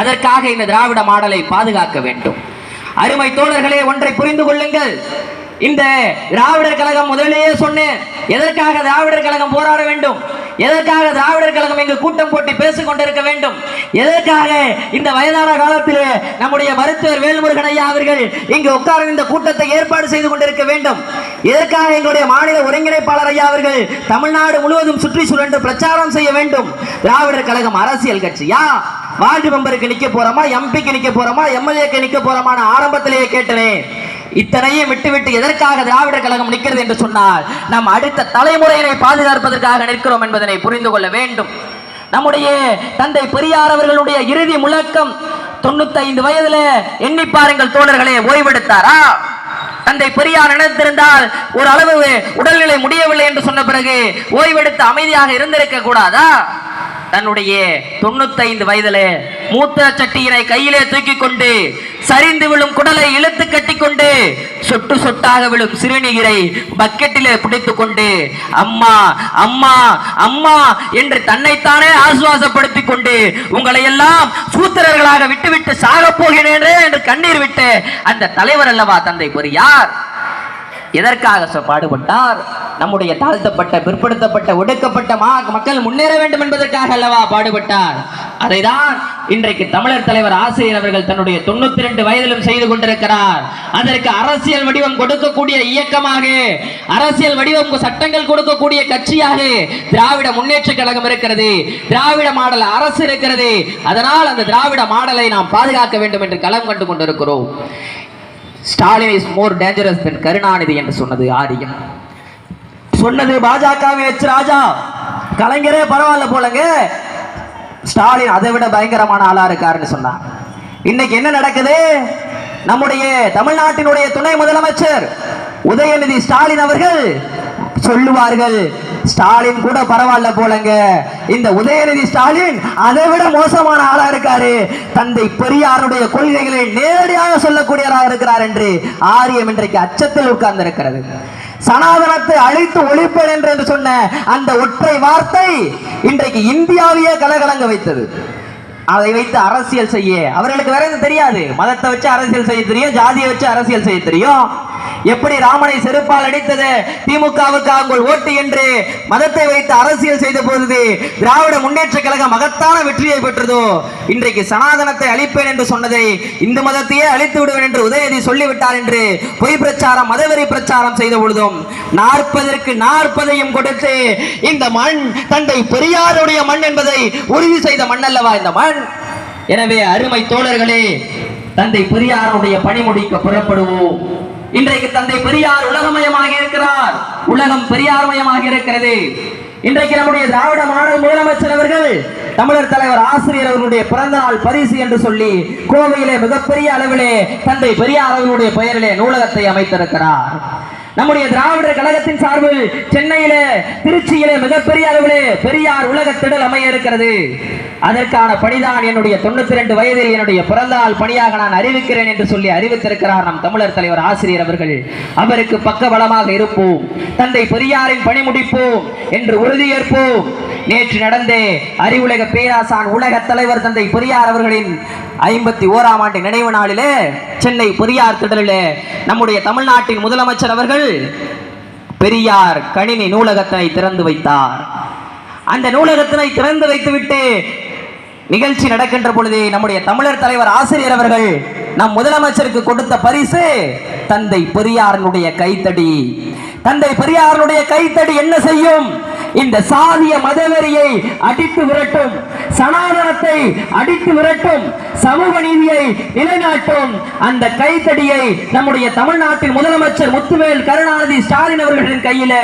அதற்காக இந்த திராவிட மாடலை பாதுகாக்க வேண்டும். அருமை தோழர்களே, ஒன்றை புரிந்து கொள்ளுங்கள். இந்த திராவிடர் கழகம் முதலிலேயே சொன்னேன், எதற்காக திராவிடர் கழகம் போராட வேண்டும், எதற்காக திராவிடர் கழகம் இங்கு கூட்டம் போட்டு பேசிக் கொண்டிருக்க வேண்டும், எதற்காக இந்த வயதான காலத்திலே நம்முடைய மருத்துவர் வேல்முருகன் ஐயா அவர்கள் இங்கு உட்கார்ந்து இந்த கூட்டத்தை ஏற்பாடு செய்து கொண்டிருக்க வேண்டும், எதற்காக எங்களுடைய மாநில ஒருங்கிணைப்பாளர் ஐயா அவர்கள் தமிழ்நாடு முழுவதும் சுற்றி சுழன்று பிரச்சாரம் செய்ய வேண்டும். திராவிடர் கழகம் அரசியல் கட்சியா? வார்டு மெம்பருக்கு நிக்க போறோமா, எம்பிக்கு நிக்க போறோமா, எம்எல்ஏக்கு நிக்க போறோமா? ஆரம்பத்திலேயே கேட்டனேன். இத்தனையும் விட்டுவிட்டு எதற்காக திராவிடர் கழகம் நிற்கிறது என்று சொன்னால் நம் அடுத்த தலைமுறையினை பாதுகாப்பதற்காக நிற்கிறோம் என்பதனை புரிந்து கொள்ள வேண்டும். நம்முடைய தந்தை பெரியார் அவர்களுடைய இறுதி முழக்கம் 95 வயதுல எண்ணி பாருங்கள் தோழர்களே, ஓய்வெடுத்தாரா? தந்தை பெரியார் நினைத்திருந்தால் ஒரு அளவு உடல்நிலை முடியவில்லை என்று சொன்ன பிறகு ஓய்வெடுத்து அமைதியாக இருந்திருக்க கூடாதா? தன்னுடைய 95 வயதில மூத்த சட்டியினை கையிலே தூக்கி கொண்டு சரிந்து விழும் குடலை இழுத்து கட்டி கொண்டு சொட்டு சொட்டாக விழும் சிறுநீரை பக்கெட்டிலே பிடித்துக் கொண்டு அம்மா அம்மா அம்மா என்று தன்னைத்தானே ஆசுவாசப்படுத்திக் கொண்டு உங்களை எல்லாம் சூத்திரர்களாக விட்டுவிட்டு சாக போகிறேன் என்று கண்ணீர் விட்டு அந்த தலைவர் அல்லவா தந்தை பெரியார். எதற்காக பாடுபட்டார்? நம்முடைய தாழ்த்தப்பட்ட, பிற்படுத்தப்பட்ட, ஒடுக்கப்பட்ட மக்கள் முன்னேற வேண்டும் என்பதற்காக அல்லவா பாடுபட்டார். அதைதான் இன்றைக்கு தமிழர் தலைவர் ஆசிரியர் அவர்கள் தன்னுடைய 92 வயதிலும் செய்து கொண்டிருக்கிறார். அதற்கு அரசியல் வடிவம் கொடுக்கக்கூடிய இயக்கமாக, அரசியல் வடிவம் சட்டங்கள் கொடுக்கக்கூடிய கட்சியாக திராவிட முன்னேற்ற கழகம் இருக்கிறது, திராவிட மாடல் அரசு இருக்கிறது. அதனால் அந்த திராவிட மாடலை நாம் பாதுகாக்க வேண்டும் என்று களம் கண்டு கொண்டிருக்கிறோம். ஸ்டாலின் இஸ் மோர் டேஞ்சரஸ் தென் கருணாநிதி என்று சொன்னது ஆரியம், சொன்னது பாஜகவை வச்சு ராஜா. கலைஞரே பரவாயில்ல போலங்க, ஸ்டாலின் அதை விட பயங்கரமான ஆளா இருக்காருன்னு சொன்னார். இன்னைக்கு என்ன நடக்குது? நம்முடைய தமிழ்நாட்டினுடைய துணை முதலமைச்சர் உதயநிதி ஸ்டாலின் அவர்கள் சொல்லுவார்கள், ஸ்டாலின் கூட பரவாயில்ல போலங்க, இந்த உதயநிதி ஸ்டாலின் அதை விட மோசமான ஆளா இருக்காரு, தந்தை பெரியாருடைய கொள்கைகளை நேரடியாக சொல்லக்கூடியவராக இருக்கிறார் என்று ஆரியம் இன்றைக்கு அச்சத்தில் உட்கார்ந்து இருக்கிறது. சனாதனத்தை அழித்து ஒழிப்பேன் என்று சொன்ன அந்த ஒற்றை வார்த்தை இன்றைக்கு இந்தியாவையே கலகலங்க வைத்தது. அதை வைத்து அரசியல் செய்ய அவர்களுக்கு வேற எதுவும் தெரியாது. மதத்தை வச்சு அரசியல் செய்ய தெரியும், ஜாதியை வச்சு அரசியல் செய்ய தெரியும். எப்படி ராமனை செருப்பால் அடித்தது திமுகவுக்கு அவங்கள் ஓட்டு என்று மதத்தை வைத்து அரசியல் செய்த போது திராவிட முன்னேற்ற கழகம் மகத்தான வெற்றியை பெற்றதோ, இன்றைக்கு சனாதனத்தை அழிப்பேன் என்று சொன்னதை இந்து மதத்தையே அழித்து விடுவேன் என்று உதயநிதி சொல்லிவிட்டார் என்று பொய் பிரச்சாரம், மதவெறி பிரச்சாரம் செய்த பொழுதும் 40க்கு 40ஐயும் கொடுத்து இந்த மண் தந்தை பெரியாருடைய மண் என்பதை உறுதி செய்த மண் அல்லவா இந்த மண். எனவே அருமை தோழர்களே, தந்தை பெரியாருடைய பணிமுடிக்க புறப்படுவோம். இன்றைக்கு தந்தை பெரியார் உலகமயமாக இருக்கிறார், உலகம் பெரியார்மயமாக இருக்கிறது. இன்றைக்கு நம்முடைய திராவிட மாடல் முதலமைச்சர் அவர்கள் தமிழர் தலைவர் ஆசிரியர் அவர்களுடைய பிறந்த நாள் பரிசு என்று சொல்லி கோவையிலே மிகப்பெரிய அளவிலே தந்தை பெரியார் அவர்களுடைய பெயரிலே நூலகத்தை அமைத்திருக்கிறார். நம்முடைய திராவிடர் கழகத்தின் சார்பில் சென்னையிலே, திருச்சியிலே மிகப்பெரிய அளவிலே பெரியார் உலக திடல் அமைய இருக்கிறது. அதற்கான பணிதான் என்னுடைய 92 வயதில் என்னுடைய பிறந்த நாள் பணியாக நான் அறிவிக்கிறேன் என்று சொல்லி அறிவித்திருக்கிறார் நம் தமிழர் தலைவர் ஆசிரியர் அவர்கள். அவருக்கு பக்கபலமாக இருப்போம், தந்தை பெரியாரின் பணி முடிப்போம் என்று உறுதியேற்போம். நேற்று நடந்த அறிவுலக பேராசான் உலக தலைவர் தந்தை பெரியார் அவர்களின் 51ஆம் ஆண்டு நினைவு நாளிலே சென்னை பெரியார் திடலிலே நம்முடைய தமிழ்நாட்டின் முதலமைச்சர் அவர்கள் பெரியார் கணினி நூலகத்தினை திறந்து வைத்தார். அந்த நூலகத்தினை திறந்து வைத்துவிட்டு நிகழ்ச்சி நடக்கின்ற பொழுது நம்முடைய தமிழர் தலைவர் ஆசிரியர் அவர்கள் நம் முதலமைச்சருக்கு கொடுத்த பரிசு தந்தை பெரியாரனுடைய கைத்தடி. தந்தை பெரியாரனுடைய கைத்தடி என்ன செய்யும்? இந்த சாதிய மதவெறியை அடித்து விரட்டும், சனாதனத்தை அடித்து விரட்டும், சமூக நீதியை நிலைநாட்டும். அந்த கைத்தடியை நம்முடைய தமிழ்நாட்டின் முதலமைச்சர் முத்துவேல் கருணாநிதி ஸ்டாலின் அவர்களின் கையில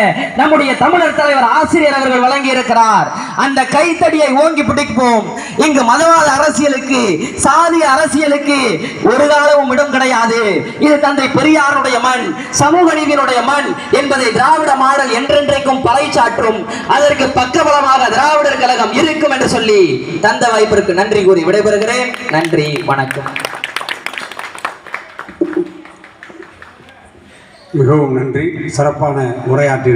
நம்முடைய தமிழர் தலைவர் ஆசிரியர் அவர்கள் வழங்கி இருக்கிறார். அந்த கைத்தடியை ஓங்கி பிடிப்போம். இங்கு மதவாத அரசியலுக்கு, சாதிய அரசியலுக்கு ஒரு காலமும் இடம் கிடையாது. இது தந்தை பெரியாருடைய மண், சமூக நீதியினுடைய மண் என்பதை திராவிட மாடல் என்றென்றைக்கும் பறைசாற்றும். அதற்கு பக்கபலமாக திராவிடர் கழகம் இருக்கும் என்று சொல்லி தந்த வாய்ப்பிற்கு நன்றி கூறி விடைபெறுகிறேன். நன்றி, வணக்கம். மிகவும் நன்றி. சிறப்பான உரையாற்றி